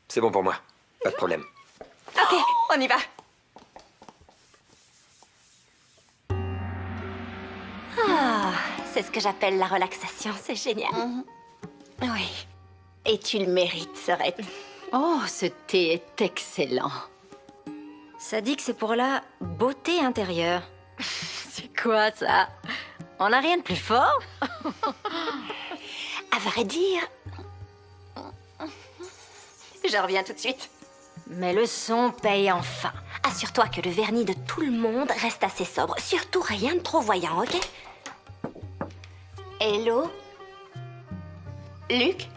C'est bon pour moi, pas de problème. Ok, on y va. C'est ce que j'appelle la relaxation, c'est génial. Oui. Et tu le mérites, Sorette. Oh, ce thé est excellent. Ça dit que c'est pour la beauté intérieure. C'est quoi ça? On n'a rien de plus fort? À vrai dire... Je reviens tout de suite. Mais le son paye enfin. Assure-toi que le vernis de tout le monde reste assez sobre. Surtout rien de trop voyant, ok? Hello? Luc?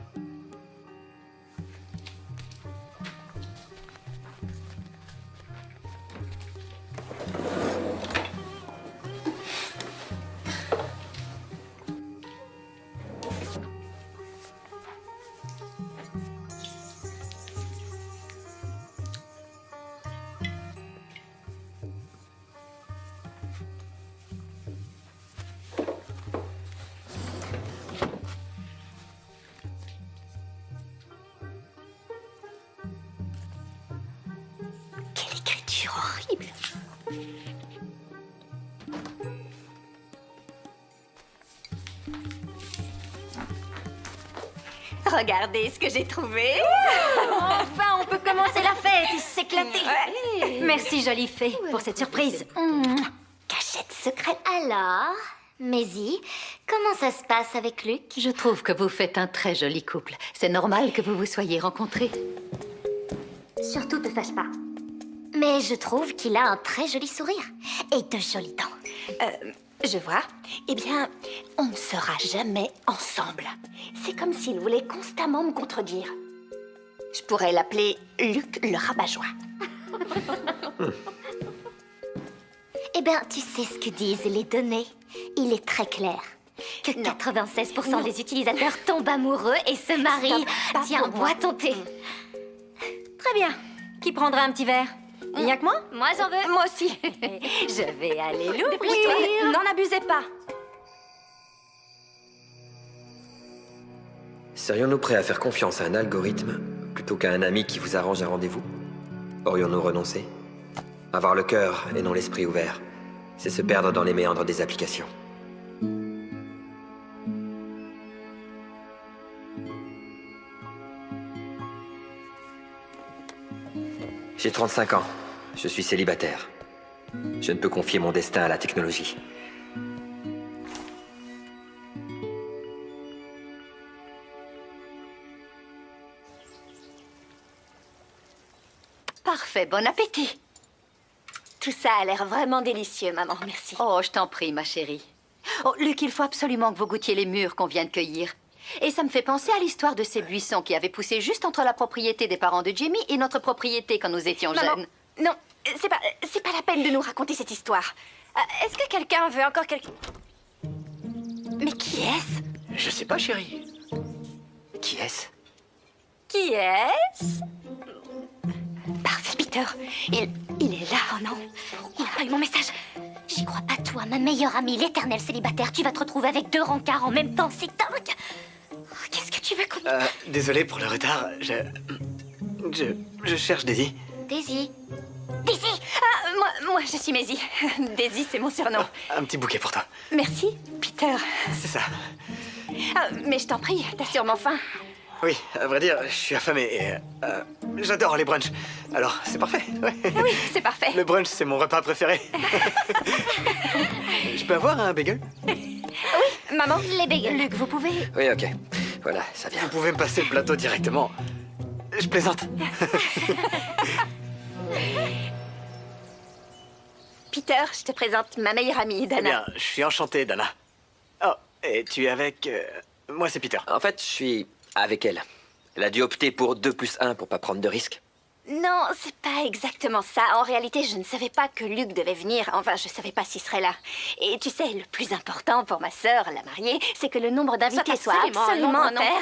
Quelle écriture horrible! Regardez ce que j'ai trouvé! Enfin, on peut commencer la fête et s'éclater. Merci, jolie fée, pour cette surprise. Cachette secrète. Alors, Maisie, comment ça se passe avec Luc? Je trouve que vous faites un très joli couple. C'est normal que vous vous soyez rencontrés. Surtout te fâche pas. Mais je trouve qu'il a un très joli sourire et de jolies dents. Je vois. Eh bien, on ne sera jamais ensemble. C'est comme s'il voulait constamment me contredire. Je pourrais l'appeler Luc le rabat-joie. Eh bien, tu sais ce que disent les données. Il est très clair que 96% des utilisateurs tombent amoureux et se marient. Stop, pas Tiens, pour moi. bois ton thé. Très bien. Qui prendra un petit verre? Il n'y a que moi? Moi, j'en veux. Moi aussi. Je vais aller l'ouvrir. Dépêche-toi. N'en abusez pas. Serions-nous prêts à faire confiance à un algorithme plutôt qu'à un ami qui vous arrange un rendez-vous? Aurions-nous renoncé? Avoir le cœur et non l'esprit ouvert, c'est se perdre dans les méandres des applications. J'ai 35 ans. Je suis célibataire. Je ne peux confier mon destin à la technologie. Parfait, bon appétit. Tout ça a l'air vraiment délicieux, maman, merci. Oh, je t'en prie, ma chérie. Oh, Luc, il faut absolument que vous goûtiez les mûres qu'on vient de cueillir. Et ça me fait penser à l'histoire de ces buissons qui avaient poussé juste entre la propriété des parents de Jimmy et notre propriété quand nous étions Maman, jeunes. non, c'est pas la peine de nous raconter cette histoire. Est-ce que quelqu'un veut encore quelque... Mais qui est-ce? Je sais pas, chérie. Qui est-ce? Qui est-ce? Parfait, Peter. Il est là, oh non. Il a pas eu mon message. J'y crois pas, toi, ma meilleure amie, l'éternel célibataire. Tu vas te retrouver avec 2 rencarts en même temps, c'est dingue. Oh, qu'est-ce que tu veux qu'on... Désolé pour le retard. Je cherche Daisy. Daisy. Daisy. Moi, je suis Maisie. Daisy, c'est mon surnom. Un petit bouquet pour toi. Merci, Peter. C'est ça. Ah, mais je t'en prie, t'as sûrement faim. Oui, à vrai dire, je suis affamé et j'adore les brunchs. Alors, c'est parfait. Ouais. Oui, c'est parfait. Le brunch, c'est mon repas préféré. Je peux avoir un bagel? Maman, Les bagels. Luc, vous pouvez... Oui, ok. Voilà, ça vient. Vous pouvez me passer le plateau directement. Je plaisante. Peter, je te présente ma meilleure amie, Eh Dana. bien, je suis enchanté, Dana. Oh, et tu es avec... Moi, c'est Peter. En fait, je suis avec elle. Elle a dû opter pour 2 + 1 pour pas prendre de risques. Non, c'est pas exactement ça. En réalité, je ne savais pas que Luc devait venir. Enfin, je savais pas s'il serait là. Et tu sais, le plus important pour ma sœur, la mariée, c'est que le nombre d'invités soit absolument un nombre pair.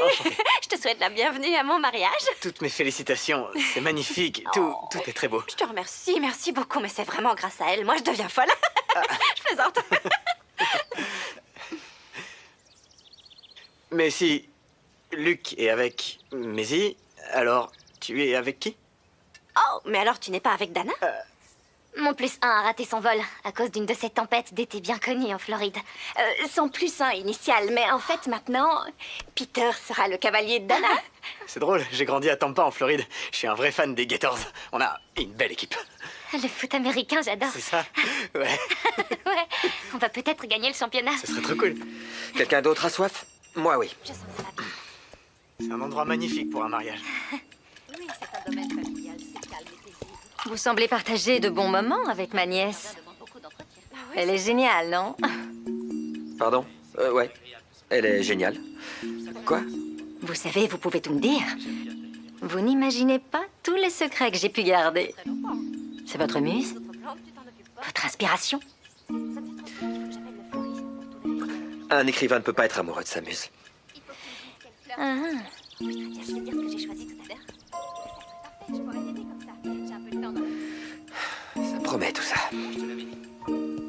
Enchanté. Je te souhaite la bienvenue à mon mariage. Toutes mes félicitations. C'est magnifique. Tout est très beau. Je te remercie, merci beaucoup, mais c'est vraiment grâce à elle. Moi, je deviens folle. Je plaisante. Mais si Luc est avec Maisie, alors tu es avec qui? Oh, mais alors tu n'es pas avec Dana? Mon +1 a raté son vol à cause d'une de ces tempêtes d'été bien connues en Floride. Son +1 initial, mais en fait, maintenant, Peter sera le cavalier de Dana. C'est drôle, j'ai grandi à Tampa en Floride. Je suis un vrai fan des Gators. On a une belle équipe. Le foot américain, j'adore. C'est ça? Ouais, Ouais, on va peut-être gagner le championnat. ce serait trop cool. Quelqu'un d'autre a soif? Moi, oui. Je sens ça va bien. C'est un endroit magnifique pour un mariage. Oui, c'est un domaine familial, c'est calme et paisible. Vous semblez partager de bons moments avec ma nièce. Elle est géniale, non? Pardon? Ouais. Elle est géniale. Quoi? Vous savez, vous pouvez tout me dire. Vous n'imaginez pas tous les secrets que j'ai pu garder. C'est votre muse? Votre inspiration? Un écrivain ne peut pas être amoureux de sa muse. Ah. Je vais dire ce que j'ai choisi tout à l'heure. Ça serait parfait, je pourrais t'aider comme ça. J'ai un peu le temps dans Ça promet tout ça.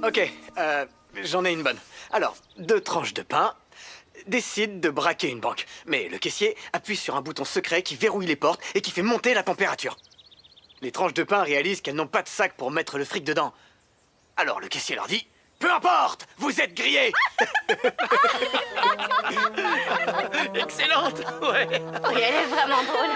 Ok, j'en ai une bonne. Alors, 2 tranches de pain décident de braquer une banque. Mais le caissier appuie sur un bouton secret qui verrouille les portes et qui fait monter la température. Les tranches de pain réalisent qu'elles n'ont pas de sac pour mettre le fric dedans. Alors le caissier leur dit: peu importe, vous êtes grillés. Excellente, ouais. Oui, elle est vraiment drôle.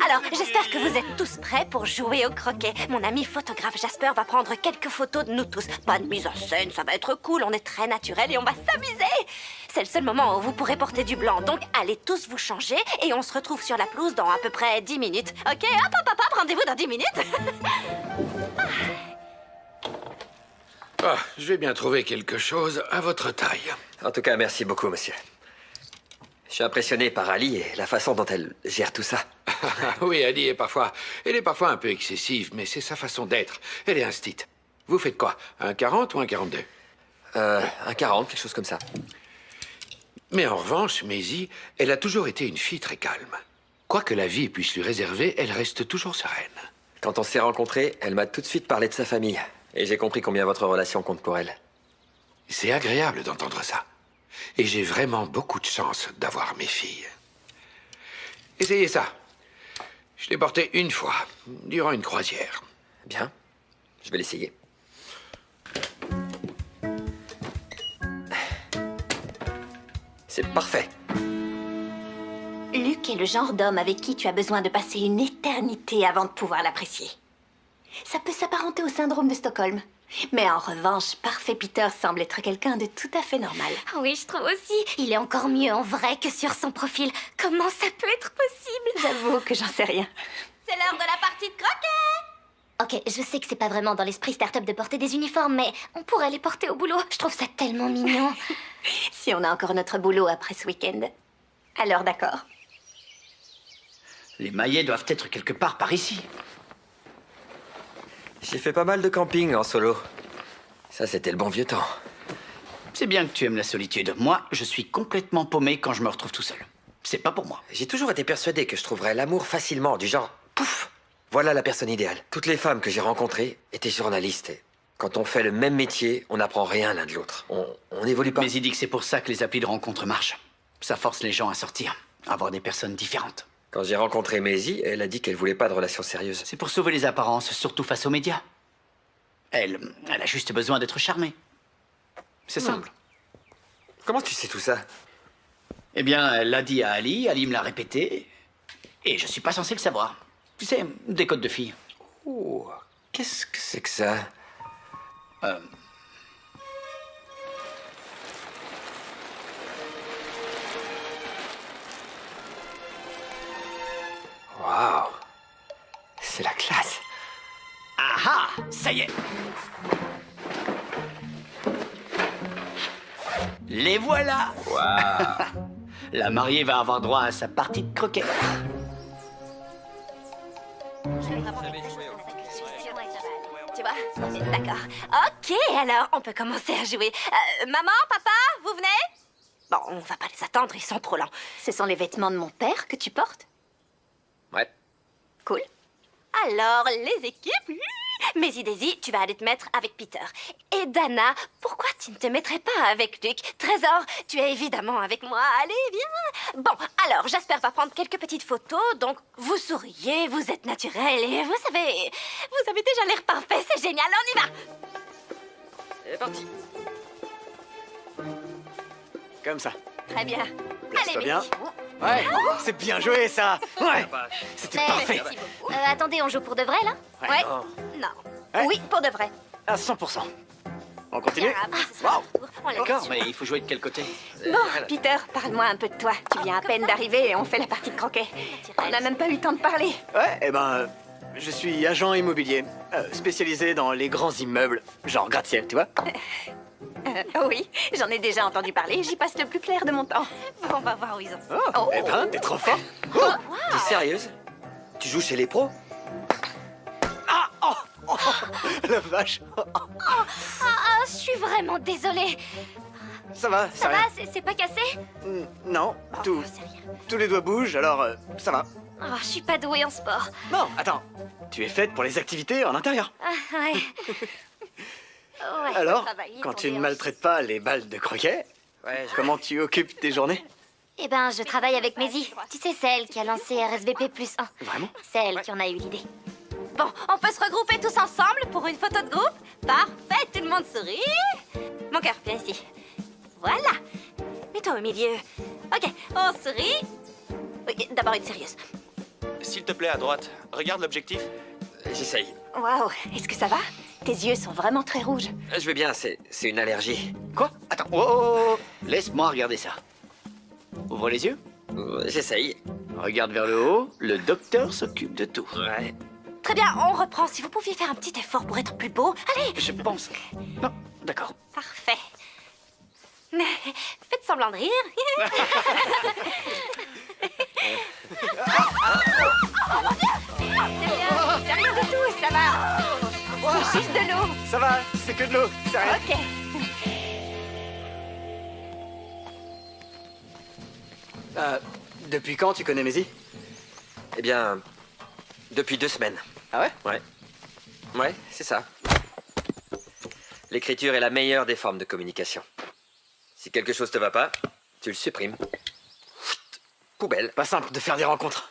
Alors, j'espère que vous êtes tous prêts pour jouer au croquet. Mon ami photographe Jasper va prendre quelques photos de nous tous. Pas de mise en scène, ça va être cool, on est très naturel et on va s'amuser. C'est le seul moment où vous pourrez porter du blanc, donc allez tous vous changer et on se retrouve sur la pelouse dans à peu près 10 minutes. Ok, hop, rendez-vous dans 10 minutes. Ah, je vais bien trouver quelque chose à votre taille. En tout cas, merci beaucoup, monsieur. Je suis impressionné par Ali et la façon dont elle gère tout ça. Oui, elle est parfois un peu excessive, mais c'est sa façon d'être. Elle est instite. Vous faites quoi? Un 40 ou un 42? Un 40, quelque chose comme ça. Mais en revanche, Maisie, elle a toujours été une fille très calme. Quoi que la vie puisse lui réserver, elle reste toujours sereine. Quand on s'est rencontrés, elle m'a tout de suite parlé de sa famille. Et j'ai compris combien votre relation compte pour elle. C'est agréable d'entendre ça. Et j'ai vraiment beaucoup de chance d'avoir mes filles. Essayez ça. Je l'ai porté une fois, durant une croisière. Bien, je vais l'essayer. C'est parfait. Luc est le genre d'homme avec qui tu as besoin de passer une éternité avant de pouvoir l'apprécier. Ça peut s'apparenter au syndrome de Stockholm. Mais en revanche, Parfait Peter semble être quelqu'un de tout à fait normal. Oui, je trouve aussi. Il est encore mieux en vrai que sur son profil. Comment ça peut être possible? J'avoue que j'en sais rien. C'est l'heure de la partie de croquet. Ok, je sais que c'est pas vraiment dans l'esprit start-up de porter des uniformes, mais on pourrait les porter au boulot. Je trouve ça tellement mignon. Si on a encore notre boulot après ce week-end. Alors d'accord. Les maillets doivent être quelque part par ici. J'ai fait pas mal de camping en solo. Ça, c'était le bon vieux temps. C'est bien que tu aimes la solitude. Moi, je suis complètement paumé quand je me retrouve tout seul. C'est pas pour moi. J'ai toujours été persuadé que je trouverais l'amour facilement, du genre, pouf, voilà la personne idéale. Toutes les femmes que j'ai rencontrées étaient journalistes. Et quand on fait le même métier, on n'apprend rien l'un de l'autre. On n'évolue pas. Mais il dit que c'est pour ça que les applis de rencontre marchent. Ça force les gens à sortir, à voir des personnes différentes. Quand j'ai rencontré Maisie, elle a dit qu'elle voulait pas de relation sérieuse. C'est pour sauver les apparences, surtout face aux médias. Elle a juste besoin d'être charmée. C'est simple. Comment tu sais tout ça? Eh bien, elle l'a dit à Ali, Ali me l'a répété, et je suis pas censé le savoir. Tu sais, des codes de filles. Oh, qu'est-ce que c'est que ça? Waouh! C'est la classe! Ah ah, ça y est. Les voilà. Waouh! La mariée va avoir droit à sa partie de croquet. Tu vois? D'accord. Ok, alors on peut commencer à jouer. Maman, papa, vous venez? Bon, on va pas les attendre, ils sont trop lents. Ce sont les vêtements de mon père que tu portes? Ouais. Cool. Alors, les équipes. Mais Daisy, tu vas aller te mettre avec Peter. Et Dana, pourquoi tu ne te mettrais pas avec Luc? Trésor, tu es évidemment avec moi. Allez, viens. Bon, alors, Jasper va prendre quelques petites photos. Donc, vous souriez, vous êtes naturel et vous avez déjà l'air parfait. C'est génial, on y va. C'est parti. Comme ça. Très bien. Place-toi bien. Mehdi. Ouais, c'est bien joué, ça. Ouais, c'était Mais- parfait. Merci beaucoup. Attendez, on joue pour de vrai, là? Ouais. non. Non. Ouais. Oui, pour de vrai. À 100%. On continue? Bien, après, ce sera notre tour. On laisse D'accord, sur- mais il faut jouer de quel côté? Bon, Peter, parle-moi un peu de toi. Tu viens à peine d'arriver et on fait la partie de croquet. On n'a même pas eu le temps de parler. Ouais, eh ben, je suis agent immobilier, spécialisé dans les grands immeubles, genre gratte-ciel, tu vois? Oui, j'en ai déjà entendu parler. J'y passe le plus clair de mon temps. Bon, on va voir où ils en sont. Oh, eh ben, t'es trop fort. T'es sérieuse? Tu joues chez les pros? La vache. Ah, je suis vraiment désolée. Ça va, Ça rien. va, c'est pas cassé? Non, Oh, tout, c'est rien. tous les doigts bougent, alors ça va. Oh, je suis pas douée en sport. Non, attends, tu es faite pour les activités en intérieur. Ah, ouais. Ouais. Alors, travailler quand ton tu ne déhanché. maltraites pas les balles de croquet, Ouais, comment tu occupes tes journées? Eh ben, je travaille avec Maisie. Tu sais, celle qui a lancé RSVP plus 1. Vraiment? C'est elle qui en a eu l'idée. Bon, on peut se regrouper tous ensemble pour une photo de groupe? Parfait, tout le monde sourit. Mon cœur, viens ici. Voilà. Mets-toi au milieu. Ok, on sourit. Oui, d'abord une sérieuse. S'il te plaît, à droite. Regarde l'objectif. j'essaye. Waouh, est-ce que ça va? Tes yeux sont vraiment très rouges. Je vais bien, c'est une allergie. Quoi? Attends, oh, oh, oh. Laisse-moi regarder ça. Ouvre les yeux. J'essaye. Regarde vers le haut. Le docteur s'occupe de tout. Ouais. Très bien, on reprend. Si vous pouviez faire un petit effort pour être plus beau. Allez, Je pense. Non, d'accord. parfait. Faites semblant de rire. C'est rien du tout, ça va. C'est juste de l'eau. Ça va, c'est que de l'eau, c'est rien. Ok. Depuis quand tu connais Maisie? Eh bien, depuis 2 semaines. Ah ouais? Ouais. Ouais, c'est ça. L'écriture est la meilleure des formes de communication. Si quelque chose te va pas, tu le supprimes. Chut, poubelle. Pas simple de faire des rencontres.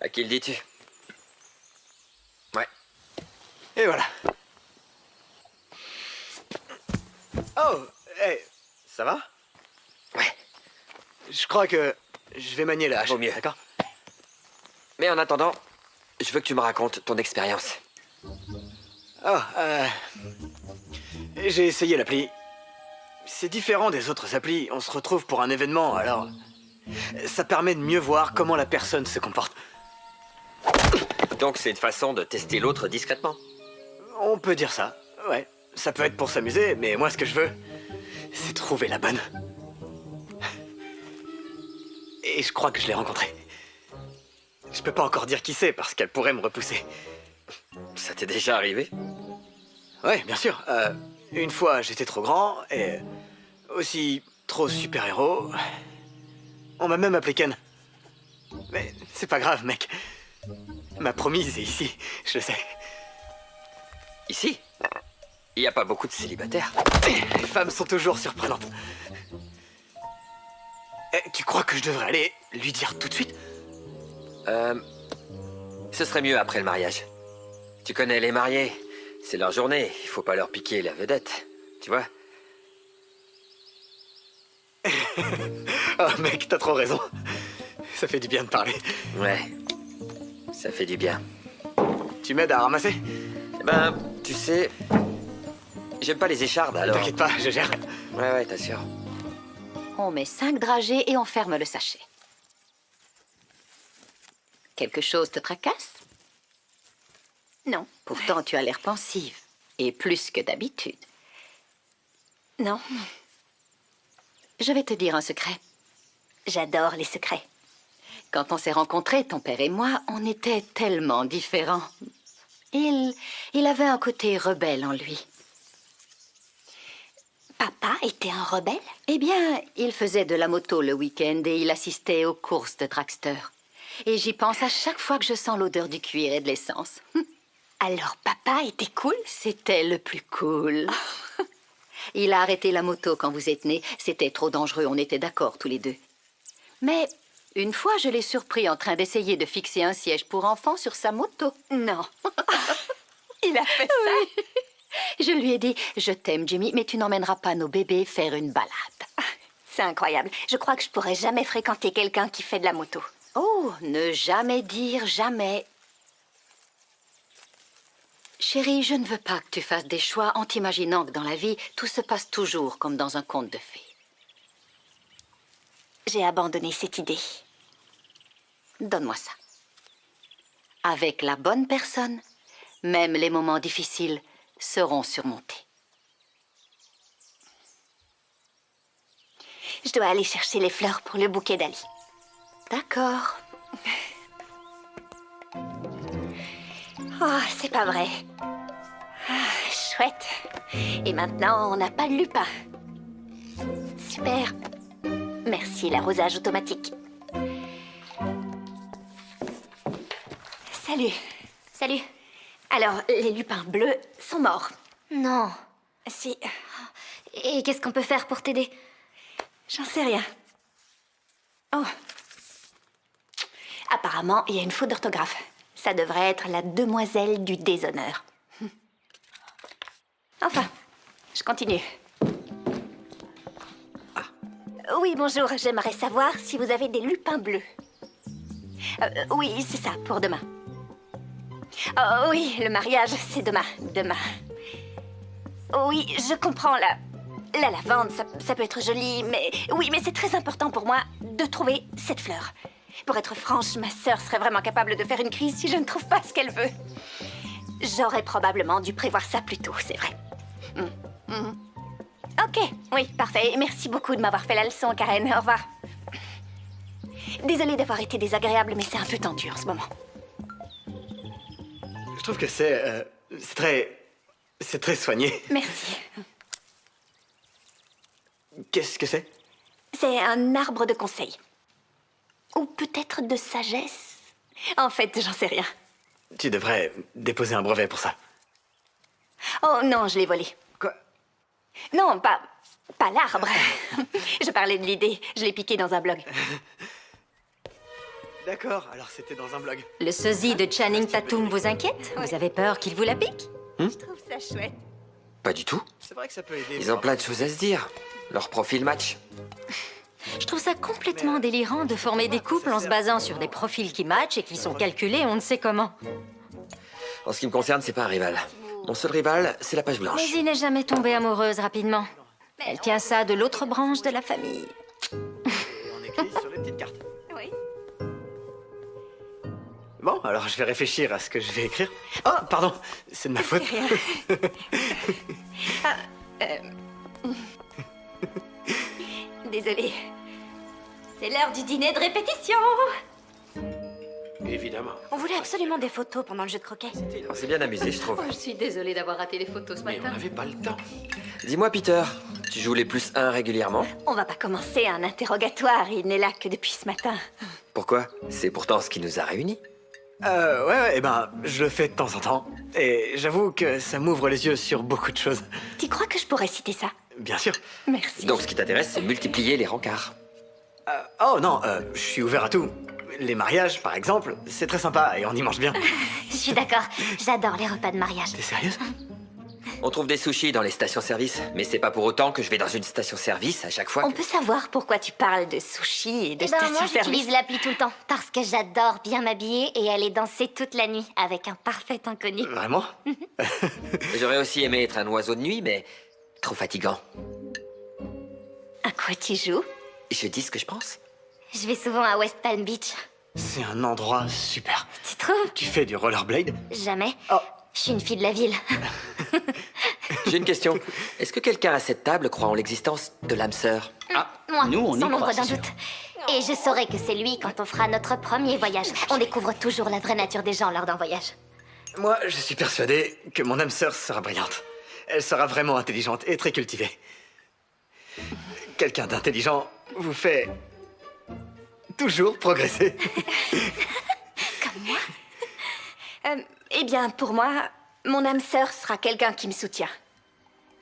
À qui le dis-tu? Ouais. Et voilà. Oh, hey, ça va? Ouais. Je crois que je vais manier la hache. Vaut mieux. D'accord? Mais en attendant, je veux que tu me racontes ton expérience. Oh, j'ai essayé l'appli. C'est différent des autres applis. On se retrouve pour un événement, alors... Ça permet de mieux voir comment la personne se comporte. Donc c'est une façon de tester l'autre discrètement. On peut dire ça, ouais. Ça peut être pour s'amuser, mais moi ce que je veux, c'est trouver la bonne. Et je crois que je l'ai rencontrée. Je peux pas encore dire qui c'est parce qu'elle pourrait me repousser. Ça t'est déjà arrivé? Ouais, bien sûr. Une fois, j'étais trop grand et aussi trop super-héros. On m'a même appelé Ken. Mais c'est pas grave, mec. Ma promise est ici, je le sais. Ici? Il n'y a pas beaucoup de célibataires. Les femmes sont toujours surprenantes. Tu crois que je devrais aller lui dire tout de suite? Ce serait mieux après le mariage. Tu connais les mariés, c'est leur journée, il faut pas leur piquer la vedette, tu vois? Oh mec, t'as trop raison. Ça fait du bien de parler. Ouais, ça fait du bien. Tu m'aides à ramasser? Ben, tu sais, j'aime pas les échardes, alors... T'inquiète pas, je gère. Ouais, t'assures. On met 5 dragées et on ferme le sachet. Quelque chose te tracasse? Non. Pourtant, tu as l'air pensive. Et plus que d'habitude. Non. Je vais te dire un secret. J'adore les secrets. Quand on s'est rencontrés, ton père et moi, on était tellement différents. Il avait un côté rebelle en lui. Papa était un rebelle? Eh bien, il faisait de la moto le week-end et il assistait aux courses de dragster. Et j'y pense à chaque fois que je sens l'odeur du cuir et de l'essence. Alors papa était cool? C'était le plus cool. Il a arrêté la moto quand vous êtes nés. C'était trop dangereux, on était d'accord tous les deux. Mais une fois, je l'ai surpris en train d'essayer de fixer un siège pour enfants sur sa moto. Non. Il a fait ça? Oui. Je lui ai dit, je t'aime Jimmy, mais tu n'emmèneras pas nos bébés faire une balade. C'est incroyable. Je crois que je pourrais jamais fréquenter quelqu'un qui fait de la moto. Oh, ne jamais dire jamais. Chérie, je ne veux pas que tu fasses des choix en t'imaginant que dans la vie, tout se passe toujours comme dans un conte de fées. J'ai abandonné cette idée. Donne-moi ça. Avec la bonne personne, même les moments difficiles seront surmontés. Je dois aller chercher les fleurs pour le bouquet d'Ali. D'accord. Oh, c'est pas vrai. Ah, chouette. Et maintenant, on n'a pas de lupin. Super. Merci, l'arrosage automatique. Salut. Salut. Alors, les lupins bleus sont morts. Non. Si. Et qu'est-ce qu'on peut faire pour t'aider? J'en sais rien. Oh. Apparemment, il y a une faute d'orthographe. Ça devrait être la demoiselle du déshonneur. Enfin, je continue. Oui, bonjour. J'aimerais savoir si vous avez des lupins bleus. Oui, c'est ça, pour demain. Oh, oui, le mariage, c'est demain. Demain. Oui, je comprends, la lavande, ça peut être joli, mais... Oui, mais c'est très important pour moi de trouver cette fleur. Pour être franche, ma sœur serait vraiment capable de faire une crise si je ne trouve pas ce qu'elle veut. J'aurais probablement dû prévoir ça plus tôt, c'est vrai. Ok, oui, parfait. Merci beaucoup de m'avoir fait la leçon, Karen. Au revoir. Désolée d'avoir été désagréable, mais c'est un peu tendu en ce moment. Je trouve que c'est très soigné. Merci. Qu'est-ce que c'est? C'est un arbre de conseil. Ou peut-être de sagesse. En fait, j'en sais rien. Tu devrais déposer un brevet pour ça. Oh non, je l'ai volé. Quoi? Non, pas l'arbre. Je parlais de l'idée. Je l'ai piqué dans un blog. D'accord, alors c'était dans un blog. Le sosie de Channing Tatum vous inquiète? Vous avez peur qu'il vous la pique? Je trouve ça chouette. Pas du tout. C'est vrai que ça peut aider. Ils ont plein de choses à se dire. Leur profil match. Je trouve ça complètement délirant de former des couples en se basant sur des profils qui matchent et qui sont calculés on ne sait comment. En ce qui me concerne, c'est pas un rival. Mon seul rival, c'est la page Mais blanche. il n'est jamais tombée amoureuse rapidement. Elle tient ça de l'autre branche de la famille. On écrit sur les petites cartes. Oui. Bon, alors je vais réfléchir à ce que je vais écrire. Oh, pardon, c'est de ma faute. C'est rien. Désolée. C'est l'heure du dîner de répétition. Évidemment. On voulait absolument des photos pendant le jeu de croquet. On s'est bien amusé, je trouve. Oh, je suis désolée d'avoir raté les photos ce Mais on matin. n'avait pas le temps. Dis-moi, Peter, tu joues les +1 régulièrement? On va pas commencer un interrogatoire. Il n'est là que depuis ce matin. Pourquoi? C'est pourtant ce qui nous a réunis. Ouais, je le fais de temps en temps. Et j'avoue que ça m'ouvre les yeux sur beaucoup de choses. Tu crois que je pourrais citer ça? Bien sûr. Merci. Donc ce qui t'intéresse, c'est multiplier les rencarts. Oh non, je suis ouvert à tout. Les mariages, par exemple, c'est très sympa et on y mange bien. Je suis d'accord. J'adore les repas de mariage. T'es sérieuse? On trouve des sushis dans les stations-service, mais c'est pas pour autant que je vais dans une station-service à chaque fois. On peut savoir pourquoi tu parles de sushi et de Eh ben, moi, station-service? j'utilise l'appli tout le temps parce que j'adore bien m'habiller et aller danser toute la nuit avec un parfait inconnu. Vraiment? J'aurais aussi aimé être un oiseau de nuit, mais trop fatigant. À quoi tu joues? Je dis ce que je pense. Je vais souvent à West Palm Beach. C'est un endroit super. Tu trouves? Tu fais du rollerblade? Jamais. Oh. Je suis une fille de la ville. J'ai une question. Est-ce que quelqu'un à cette table croit en l'existence de l'âme sœur? Ah, Moi, nous, on y sans l'ombre croit, d'un c'est sûr. doute. Et je saurai que c'est lui quand on fera notre premier voyage. On découvre toujours la vraie nature des gens lors d'un voyage. Moi, je suis persuadé que mon âme sœur sera brillante. Elle sera vraiment intelligente et très cultivée. Quelqu'un d'intelligent vous fait toujours progresser. Comme moi? Eh bien, pour moi, mon âme sœur sera quelqu'un qui me soutient.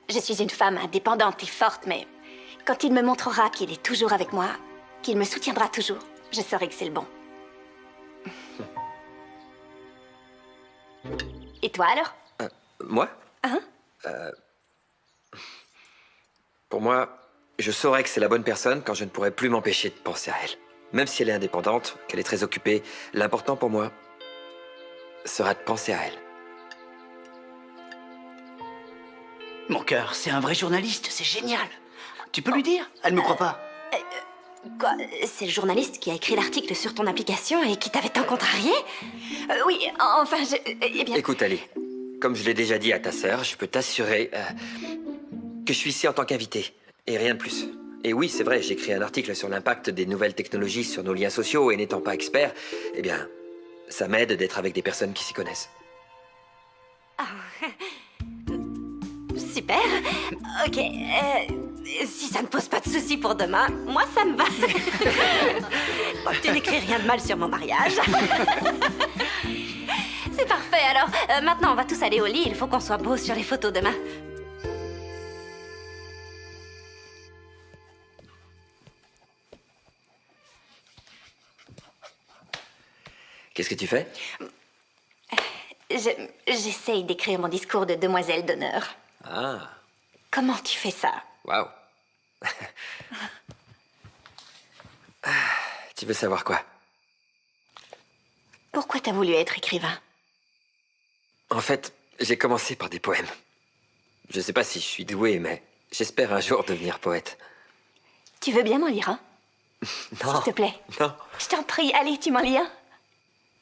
Je suis une femme indépendante et forte, mais quand il me montrera qu'il est toujours avec moi, qu'il me soutiendra toujours, je saurai que c'est le bon. Et toi alors? Moi? Hein? Pour moi, je saurais que c'est la bonne personne quand je ne pourrai plus m'empêcher de penser à elle. Même si elle est indépendante, qu'elle est très occupée, l'important pour moi sera de penser à elle. Mon cœur, c'est un vrai journaliste, c'est génial. Tu peux lui dire? Elle me croit pas. Quoi? C'est le journaliste qui a écrit l'article sur ton application et qui t'avait tant contrarié? Oui, enfin, eh bien... Écoute, Ali, comme je l'ai déjà dit à ta sœur, je peux t'assurer que je suis ici en tant qu'invité, et rien de plus. Et oui, c'est vrai, j'écris un article sur l'impact des nouvelles technologies sur nos liens sociaux, et n'étant pas expert, eh bien, ça m'aide d'être avec des personnes qui s'y connaissent. Super. Ok, si ça ne pose pas de soucis pour demain, moi ça me va. Bon, tu n'écris rien de mal sur mon mariage. C'est parfait, alors maintenant on va tous aller au lit, il faut qu'on soit beau sur les photos demain. Qu'est-ce que tu fais? J'essaye d'écrire mon discours de demoiselle d'honneur. Ah, Comment tu fais ça? waouh. Tu veux savoir quoi? Pourquoi t'as voulu être écrivain? En fait, j'ai commencé par des poèmes. Je sais pas si je suis doué, mais j'espère un jour devenir poète. Tu veux bien m'en lire un? Non. S'il te plaît. Non. Je t'en prie, allez, tu m'en lis un?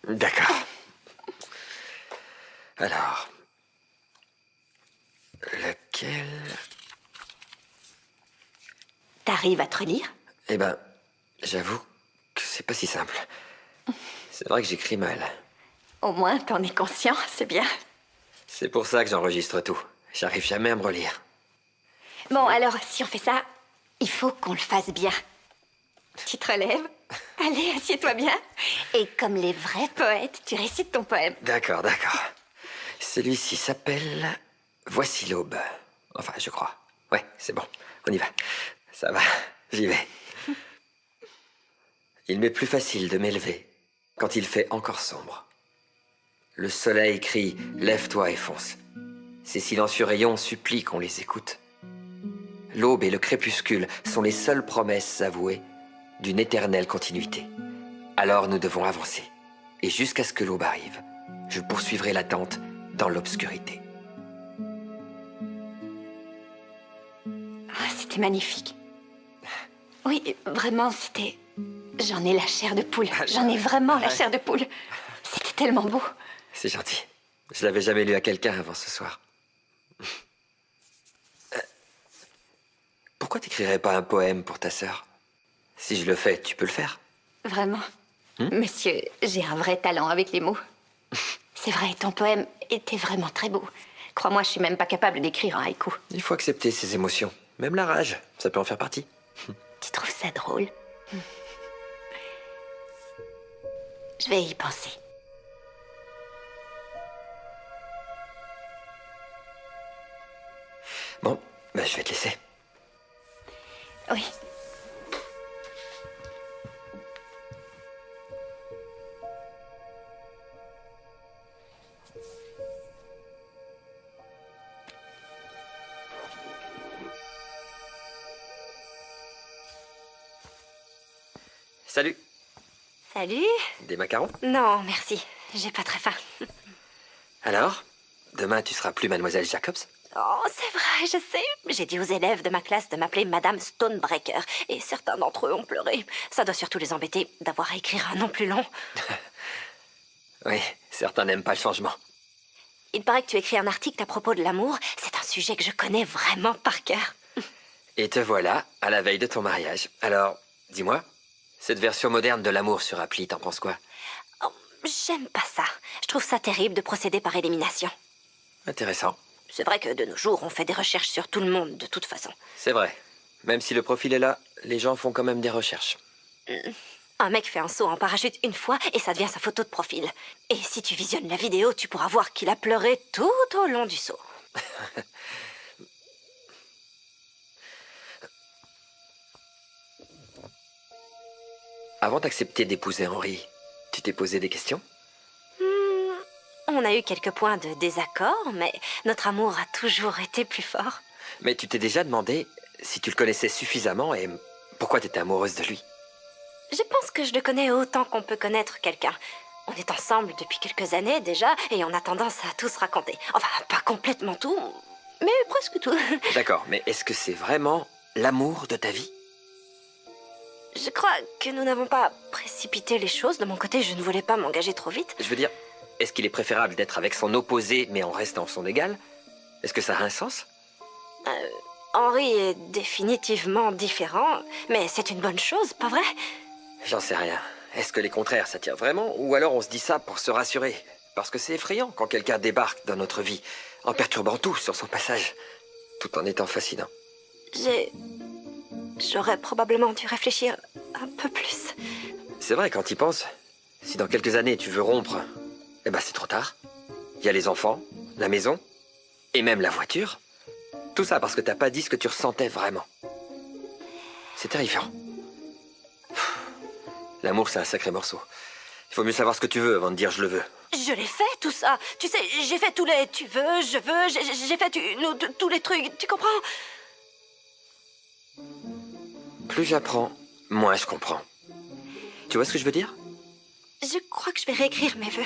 D'accord. Alors... Lequel... T'arrives à te relire? Eh ben, j'avoue que c'est pas si simple. C'est vrai que j'écris mal. Au moins, t'en es conscient, c'est bien. C'est pour ça que j'enregistre tout. J'arrive jamais à me relire. Bon, alors, si on fait ça, il faut qu'on le fasse bien. Tu te relèves? Allez, assieds-toi bien. Et comme les vrais poètes, tu récites ton poème. D'accord, d'accord. Celui-ci s'appelle Voici l'aube. Enfin, je crois. Ouais, c'est bon. On y va. Ça va, j'y vais. Il m'est plus facile de m'élever quand il fait encore sombre. Le soleil crie « Lève-toi et fonce ». Ces silencieux rayons supplient qu'on les écoute. L'aube et le crépuscule sont les seules promesses avouées d'une éternelle continuité. Alors nous devons avancer. Et jusqu'à ce que l'aube arrive, je poursuivrai l'attente dans l'obscurité. Ah, c'était magnifique. Oui, vraiment, c'était... J'en ai la chair de poule. J'en ai vraiment la chair de poule. C'était tellement beau. C'est gentil. Je l'avais jamais lu à quelqu'un avant ce soir. Pourquoi t'écrirais pas un poème pour ta sœur? Si je le fais, tu peux le faire. Vraiment. Monsieur, j'ai un vrai talent avec les mots. C'est vrai, ton poème était vraiment très beau. Crois-moi, je suis même pas capable d'écrire un haïku. Il faut accepter ses émotions. Même la rage, ça peut en faire partie. Tu trouves ça drôle? Je vais y penser. Bon, ben je vais te laisser. Oui. Salut. Salut. Des macarons? Non, merci. J'ai pas très faim. Alors, demain tu seras plus Mademoiselle Jacobs? Oh, c'est vrai, je sais. J'ai dit aux élèves de ma classe de m'appeler Madame Stonebreaker, et certains d'entre eux ont pleuré. Ça doit surtout les embêter d'avoir à écrire un nom plus long. Oui, certains n'aiment pas le changement. Il paraît que tu écris un article à propos de l'amour. C'est un sujet que je connais vraiment par cœur. Et te voilà, à la veille de ton mariage. Alors, dis-moi, cette version moderne de l'amour sur appli, t'en penses quoi? Oh, j'aime pas ça. Je trouve ça terrible de procéder par élimination. Intéressant. C'est vrai que de nos jours, on fait des recherches sur tout le monde, de toute façon. C'est vrai. Même si le profil est là, les gens font quand même des recherches. Un mec fait un saut en parachute une fois et ça devient sa photo de profil. Et si tu visionnes la vidéo, tu pourras voir qu'il a pleuré tout au long du saut. Avant d'accepter d'épouser Henri, tu t'es posé des questions? On a eu quelques points de désaccord, mais notre amour a toujours été plus fort. Mais tu t'es déjà demandé si tu le connaissais suffisamment et pourquoi t'étais amoureuse de lui? Je pense que je le connais autant qu'on peut connaître quelqu'un. On est ensemble depuis quelques années déjà, et on a tendance à tout se raconter. Enfin, pas complètement tout, mais presque tout. D'accord, mais est-ce que c'est vraiment l'amour de ta vie? Je crois que nous n'avons pas précipité les choses. De mon côté, je ne voulais pas m'engager trop vite. Je veux dire, est-ce qu'il est préférable d'être avec son opposé mais en restant son égal? Est-ce que ça a un sens? Henri est définitivement différent, mais c'est une bonne chose, pas vrai? J'en sais rien. Est-ce que les contraires s'attirent vraiment? Ou alors on se dit ça pour se rassurer? Parce que c'est effrayant quand quelqu'un débarque dans notre vie, en perturbant tout sur son passage, tout en étant fascinant. J'aurais probablement dû réfléchir un peu plus. C'est vrai, quand tu y penses, si dans quelques années tu veux rompre, eh ben c'est trop tard. Il y a les enfants, la maison, et même la voiture. Tout ça parce que t'as pas dit ce que tu ressentais vraiment. C'est terrifiant. L'amour, c'est un sacré morceau. Il faut mieux savoir ce que tu veux avant de dire je le veux. Je l'ai fait, tout ça. Tu sais, j'ai fait tous les tu veux, je veux, j'ai fait tous les trucs, tu comprends? Plus j'apprends, moins je comprends. Tu vois ce que je veux dire? Je crois que je vais réécrire mes vœux.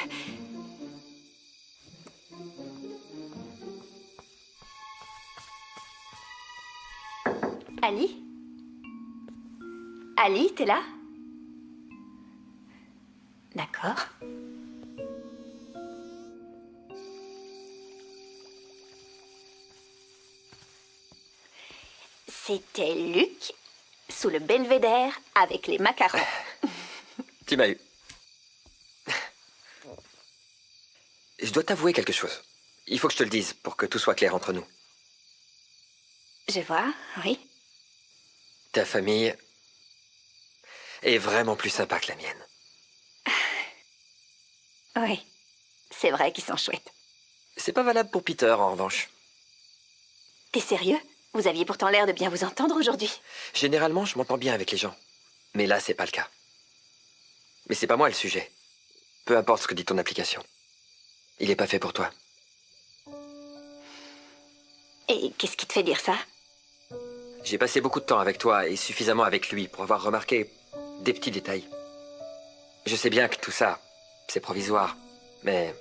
Ali? Ali, t'es là? D'accord. C'était Luc, sous le belvédère, avec les macarons. Tu m'as eu. Je dois t'avouer quelque chose. Il faut que je te le dise pour que tout soit clair entre nous. Je vois, oui. Ta famille est vraiment plus sympa que la mienne. Oui, c'est vrai qu'ils sont chouettes. C'est pas valable pour Peter, en revanche. T'es sérieux? Vous aviez pourtant l'air de bien vous entendre aujourd'hui. Généralement, je m'entends bien avec les gens. Mais là, c'est pas le cas. Mais c'est pas moi le sujet. Peu importe ce que dit ton application. Il est pas fait pour toi. Et qu'est-ce qui te fait dire ça? J'ai passé beaucoup de temps avec toi et suffisamment avec lui pour avoir remarqué des petits détails. Je sais bien que tout ça, c'est provisoire, mais...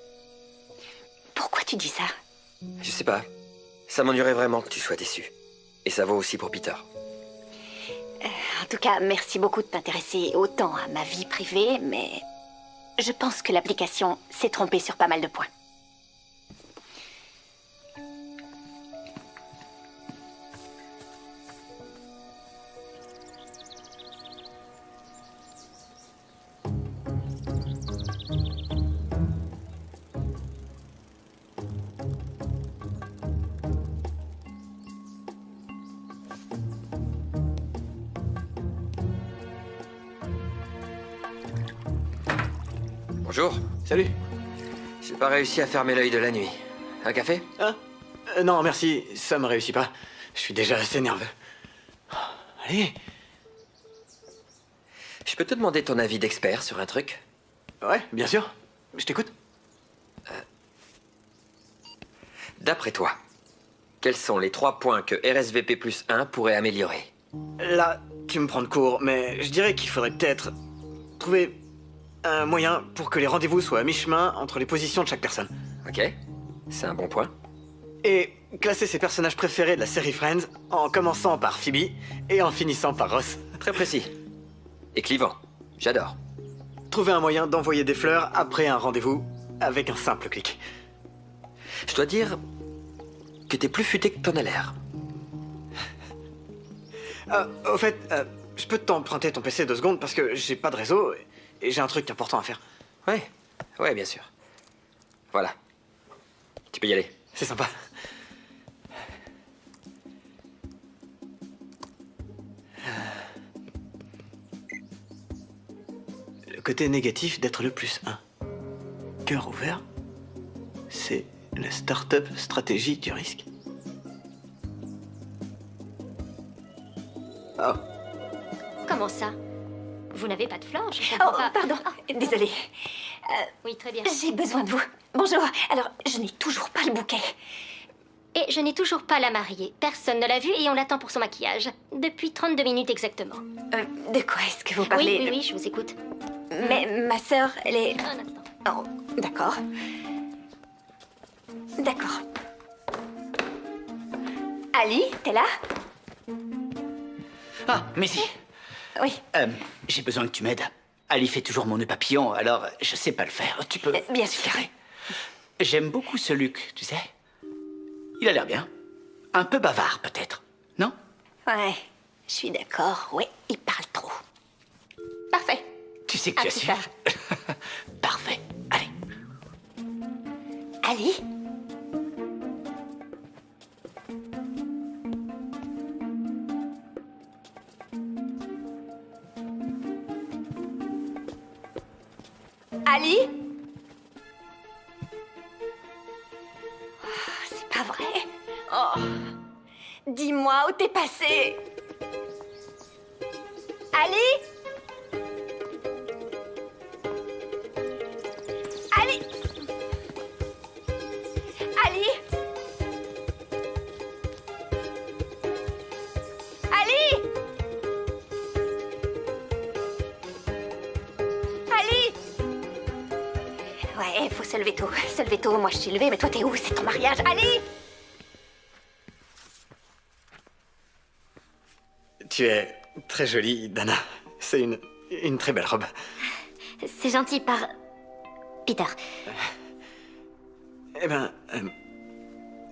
Pourquoi tu dis ça? Je sais pas. Ça m'ennuierait vraiment que tu sois déçu. Et ça vaut aussi pour Peter. En tout cas, merci beaucoup de t'intéresser autant à ma vie privée, mais je pense que l'application s'est trompée sur pas mal de points. Bonjour. Salut. J'ai pas réussi à fermer l'œil de la nuit. Un café? Hein? Non, merci, ça me réussit pas. Je suis déjà assez nerveux. Allez. Je peux te demander ton avis d'expert sur un truc? Ouais, bien sûr. Je t'écoute. D'après toi, quels sont les 3 points que RSVP+1 pourrait améliorer? Là, tu me prends de court, mais je dirais qu'il faudrait peut-être trouver un moyen pour que les rendez-vous soient à mi-chemin entre les positions de chaque personne. Ok, c'est un bon point. Et classer ses personnages préférés de la série Friends en commençant par Phoebe et en finissant par Ross. Très précis. Et clivant. J'adore. Trouver un moyen d'envoyer des fleurs après un rendez-vous avec un simple clic. Je dois dire que t'es plus futé que t'en as l'air. Au fait, je peux t'emprunter ton PC 2 secondes parce que j'ai pas de réseau et j'ai un truc important à faire. Ouais, bien sûr. Voilà. Tu peux y aller. C'est sympa. Le côté négatif d'être le +1. Cœur ouvert, c'est la start-up stratégie du risque. Oh. Comment ça? Vous n'avez pas de fleurs? Je Oh, comprends pas. pardon. Désolée. Oui, très bien. J'ai besoin de vous. Bonjour. Alors, je n'ai toujours pas le bouquet. Et je n'ai toujours pas la mariée. Personne ne l'a vue et on l'attend pour son maquillage. Depuis 32 minutes exactement. De quoi est-ce que vous parlez? Oui, je vous écoute. Mais ma sœur, elle est... Un instant. Oh, d'accord. D'accord. Ali, t'es là? Ah, Maisie. Oui. J'ai besoin que tu m'aides. Ali fait toujours mon nœud papillon, alors je sais pas le faire. Tu peux... Bien sûr. J'aime beaucoup ce Luc, tu sais. Il a l'air bien. Un peu bavard, peut-être. Non? Ouais, je suis d'accord. Ouais, il parle trop. Parfait. Tu sais que tu as su. super. Parfait. Allez. Ali? Ali? Oh, c'est pas vrai. Oh. Dis-moi où t'es passé. Ali? Ali? Ali? Ali? Ali? Ouais, faut se lever tôt. Se lever tôt. Moi, je suis levée, mais toi, t'es où? C'est ton mariage. Ali? Tu es très jolie, Dana. C'est une très belle robe. C'est gentil par... Peter. Eh ben,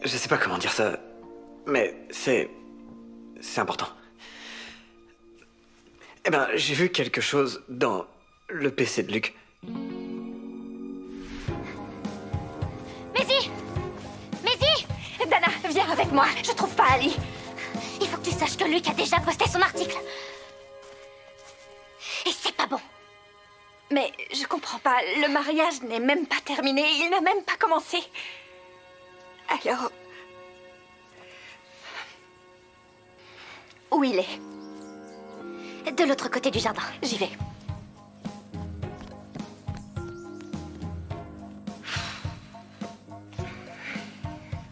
je sais pas comment dire ça, mais c'est important. Eh ben, j'ai vu quelque chose dans le PC de Luc. Maisie! Maisie! Dana, viens avec moi. Je trouve pas Ali. Il faut que tu saches que Luc a déjà posté son article. Et c'est pas bon. Mais je comprends pas. Le mariage n'est même pas terminé. Il n'a même pas commencé. Alors... Où il est? De l'autre côté du jardin. J'y vais.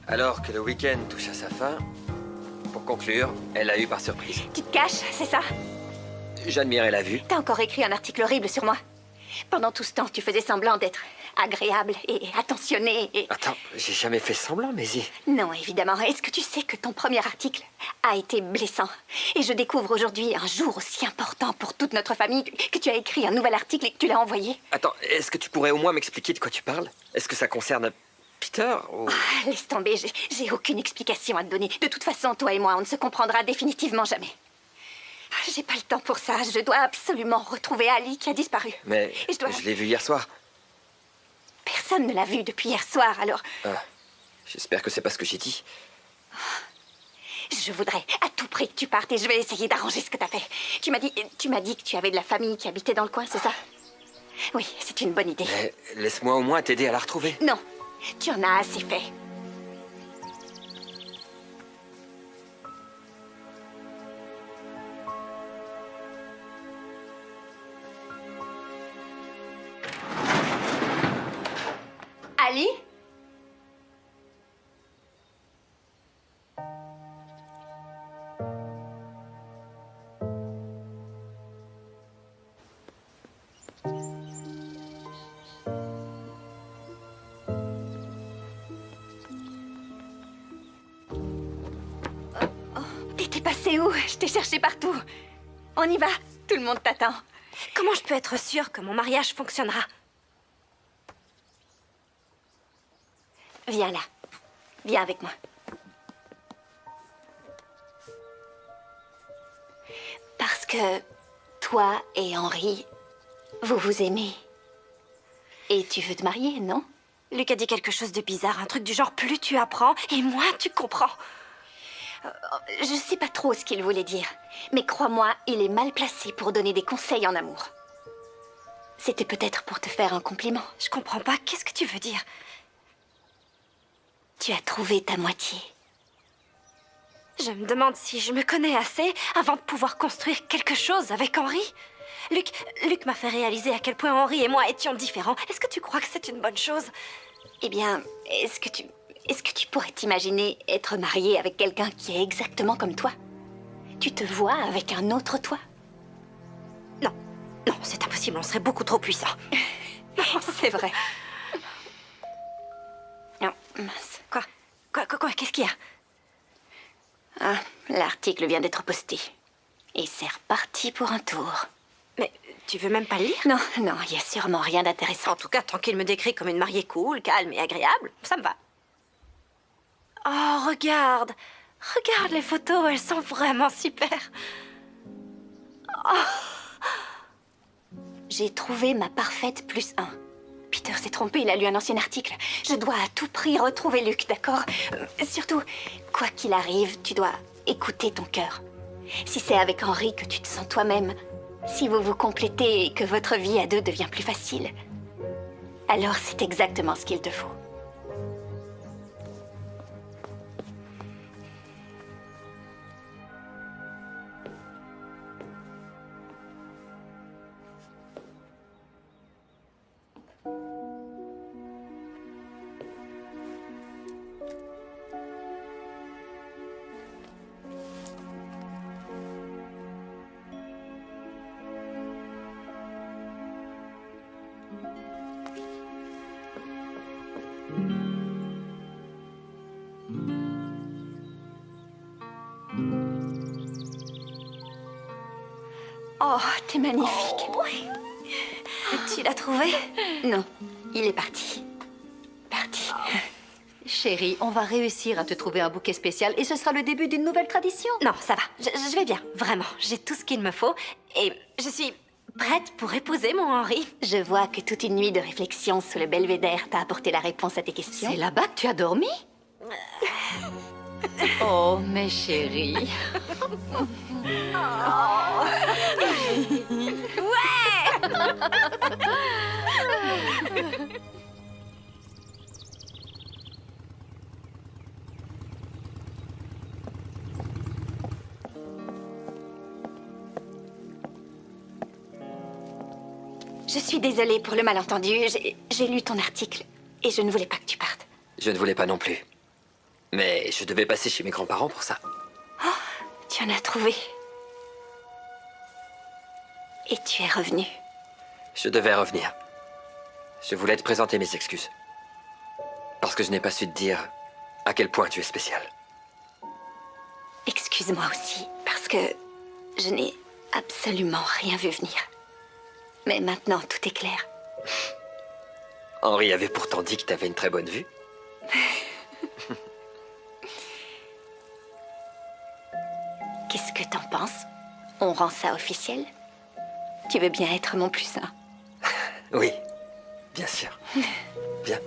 Alors que le week-end touche à sa fin, pour conclure, elle l'a eu par surprise. Tu te caches, c'est ça? J'admirais la vue. T'as encore écrit un article horrible sur moi. Pendant tout ce temps, tu faisais semblant d'être agréable et attentionné et... Attends, j'ai jamais fait semblant, Maisie. Non, évidemment. Est-ce que tu sais que ton premier article a été blessant? Et je découvre aujourd'hui, un jour aussi important pour toute notre famille, que tu as écrit un nouvel article et que tu l'as envoyé. Attends, est-ce que tu pourrais au moins m'expliquer de quoi tu parles? Est-ce que ça concerne Peter ou... Ah, laisse tomber, j'ai aucune explication à te donner. De toute façon, toi et moi, on ne se comprendra définitivement jamais. Ah, j'ai pas le temps pour ça. Je dois absolument retrouver Ali qui a disparu. Mais Et je l'ai vu hier soir. Personne ne l'a vu depuis hier soir, alors... Ah, j'espère que c'est pas ce que j'ai dit. Je voudrais à tout prix que tu partes et je vais essayer d'arranger ce que t'as fait. Tu m'as dit que tu avais de la famille qui habitait dans le coin, c'est ça? Oui, c'est une bonne idée. Mais laisse-moi au moins t'aider à la retrouver. Non, tu en as assez fait. Ali? passé où? Je t'ai cherché partout. On y va, tout le monde t'attend. Comment je peux être sûre que mon mariage fonctionnera? Viens là. Viens avec moi. Parce que toi et Henri, vous vous aimez. Et tu veux te marier, non? Luc a dit quelque chose de bizarre, un truc du genre plus tu apprends et moins tu comprends. Je sais pas trop ce qu'il voulait dire, mais crois-moi, il est mal placé pour donner des conseils en amour. C'était peut-être pour te faire un compliment. Je comprends pas, qu'est-ce que tu veux dire? Tu as trouvé ta moitié. Je me demande si je me connais assez avant de pouvoir construire quelque chose avec Henri. Luc m'a fait réaliser à quel point Henri et moi étions différents. Est-ce que tu crois que c'est une bonne chose? Eh bien, est-ce que tu pourrais t'imaginer être mariée avec quelqu'un qui est exactement comme toi? Tu te vois avec un autre toi? Non, c'est impossible, on serait beaucoup trop puissants. C'est vrai. Non, mince. Quoi, qu'est-ce qu'il y a? Ah, l'article vient d'être posté. Et c'est reparti pour un tour. Mais tu veux même pas le lire? Non, il y a sûrement rien d'intéressant. En tout cas, tant qu'il me décrit comme une mariée cool, calme et agréable, ça me va. Oh, regarde les photos, elles sont vraiment super. J'ai trouvé ma parfaite +1. Peter s'est trompé, il a lu un ancien article. Je dois à tout prix retrouver Luc, d'accord? Surtout, quoi qu'il arrive, tu dois écouter ton cœur. Si c'est avec Henri que tu te sens toi-même, si vous vous complétez et que votre vie à deux devient plus facile, alors c'est exactement ce qu'il te faut. Oh, t'es magnifique. Tu l'as trouvé? Non, il est parti. Parti. Chérie, on va réussir à te trouver un bouquet spécial et ce sera le début d'une nouvelle tradition. Non, ça va. Je vais bien, vraiment. J'ai tout ce qu'il me faut et je suis prête pour épouser mon Henri. Je vois que toute une nuit de réflexion sous le belvédère t'a apporté la réponse à tes questions. C'est là-bas que tu as dormi? Oh, mes chéris. Je suis désolée pour le malentendu. J'ai lu ton article et je ne voulais pas que tu partes. Je ne voulais pas non plus. Mais je devais passer chez mes grands-parents pour ça. Tu en as trouvé. Et tu es revenu. Je devais revenir. Je voulais te présenter mes excuses. Parce que je n'ai pas su te dire à quel point tu es spécial. Excuse-moi aussi, parce que je n'ai absolument rien vu venir. Mais maintenant, tout est clair. Henri avait pourtant dit que tu avais une très bonne vue. Qu'est-ce que t'en penses? On rend ça officiel? Tu veux bien être mon +1? Oui, bien sûr. Bien.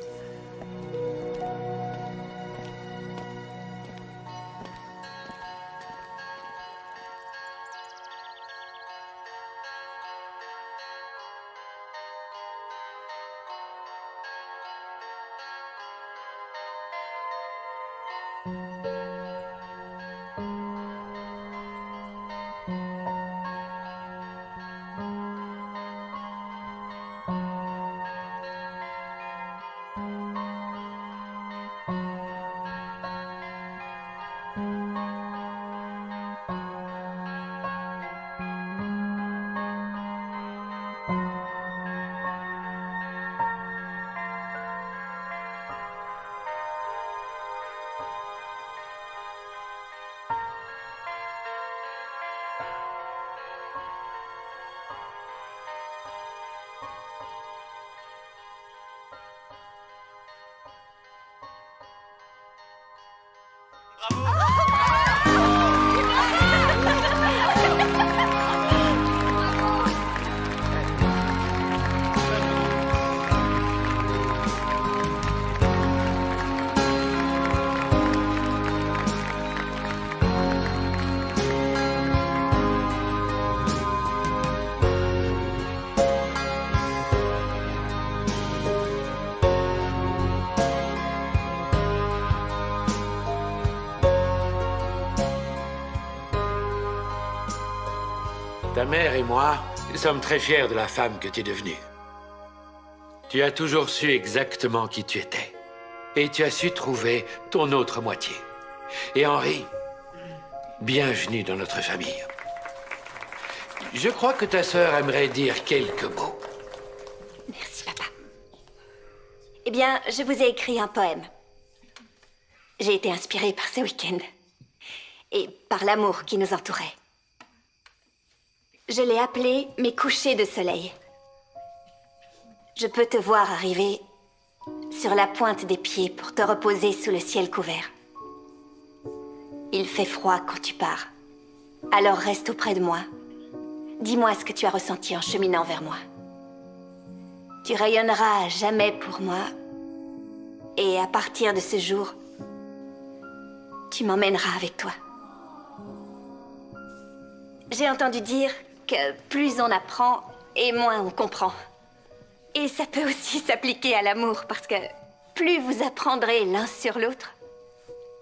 Ta mère et moi sommes très fiers de la femme que tu es devenue. Tu as toujours su exactement qui tu étais. Et tu as su trouver ton autre moitié. Et Henri, bienvenue dans notre famille. Je crois que ta sœur aimerait dire quelques mots. Merci, papa. Eh bien, je vous ai écrit un poème. J'ai été inspirée par ce week-end. Et par l'amour qui nous entourait. Je l'ai appelé « Mes couchers de soleil ». Je peux te voir arriver sur la pointe des pieds pour te reposer sous le ciel couvert. Il fait froid quand tu pars. Alors reste auprès de moi. Dis-moi ce que tu as ressenti en cheminant vers moi. Tu rayonneras à jamais pour moi. Et à partir de ce jour, tu m'emmèneras avec toi. J'ai entendu dire que plus on apprend et moins on comprend. Et ça peut aussi s'appliquer à l'amour parce que plus vous apprendrez l'un sur l'autre,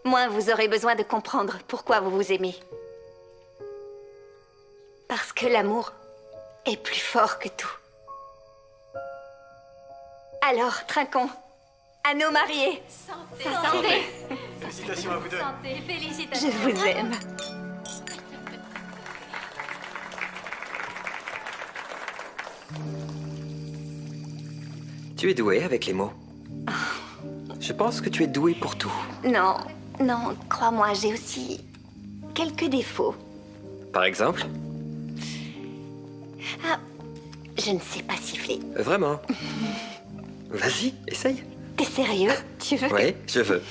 moins vous aurez besoin de comprendre pourquoi vous vous aimez. Parce que l'amour est plus fort que tout. Alors, trinquons. À nos mariés. Santé. Santé. Félicitations à vous deux. Santé. Félicitations. Je vous aime. Tu es douée avec les mots. Je pense que tu es douée pour tout. Non, non, crois-moi, j'ai aussi quelques défauts. Par exemple? Ah, je ne sais pas siffler. Vraiment? Vas-y, essaye. T'es sérieux? Tu veux? Oui, je veux.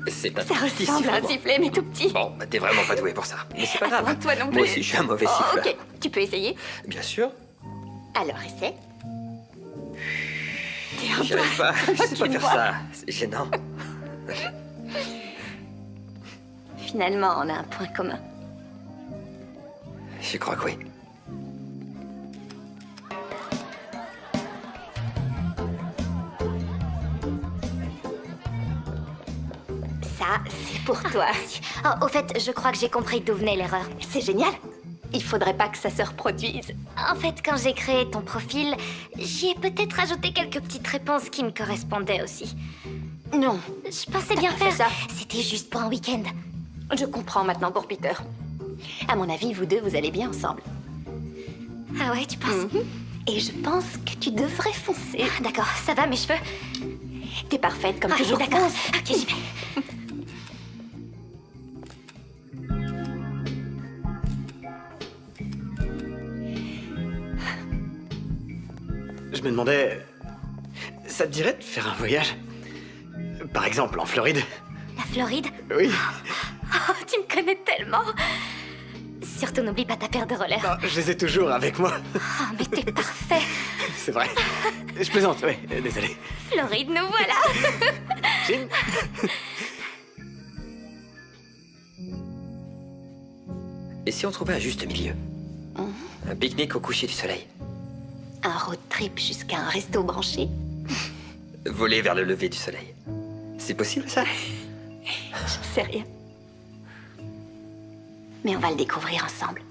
C'est un Ça petit ressemble à un sifflement. sifflet, mais tout petit. Bon, bah, t'es vraiment pas douée pour ça. Mais c'est pas grave. Attends, toi non Moi plus. aussi, je suis un mauvais Oh, siffleur. ok, tu peux essayer? Bien sûr. Alors, essaie. T'es un J'y arrive pas. Je sais pas Aucune faire voix. ça. C'est gênant. Finalement, on a un point commun. Je crois que oui. Ça, c'est pour toi. Oh, au fait, je crois que j'ai compris d'où venait l'erreur. C'est génial. Il faudrait pas que ça se reproduise. En fait, quand j'ai créé ton profil, j'y ai peut-être ajouté quelques petites réponses qui me correspondaient aussi. Non. Je pensais bien T'as fait faire. ça. C'était juste pour un week-end. Je comprends maintenant pour Peter. À mon avis, vous deux, vous allez bien ensemble. Ah ouais, tu penses? Et je pense que tu devrais foncer. D'accord, ça va, mes cheveux? T'es parfaite comme Ah, toujours. d'accord. Fonce. Ok, j'y vais. Je me demandais... Ça te dirait de faire un voyage? Par exemple, en Floride? La Floride? Oui. Oh, tu me connais tellement. Surtout, n'oublie pas ta paire de rollers. Non, je les ai toujours avec moi. Oh, mais t'es parfait. C'est vrai. Je plaisante, oui. Désolé. Floride, nous voilà. Jean? Et si on trouvait un juste milieu? Un pique-nique au coucher du soleil. Un road trip jusqu'à un resto branché. Voler vers le lever du soleil. C'est possible, ça? J'en sais rien. Mais on va le découvrir ensemble.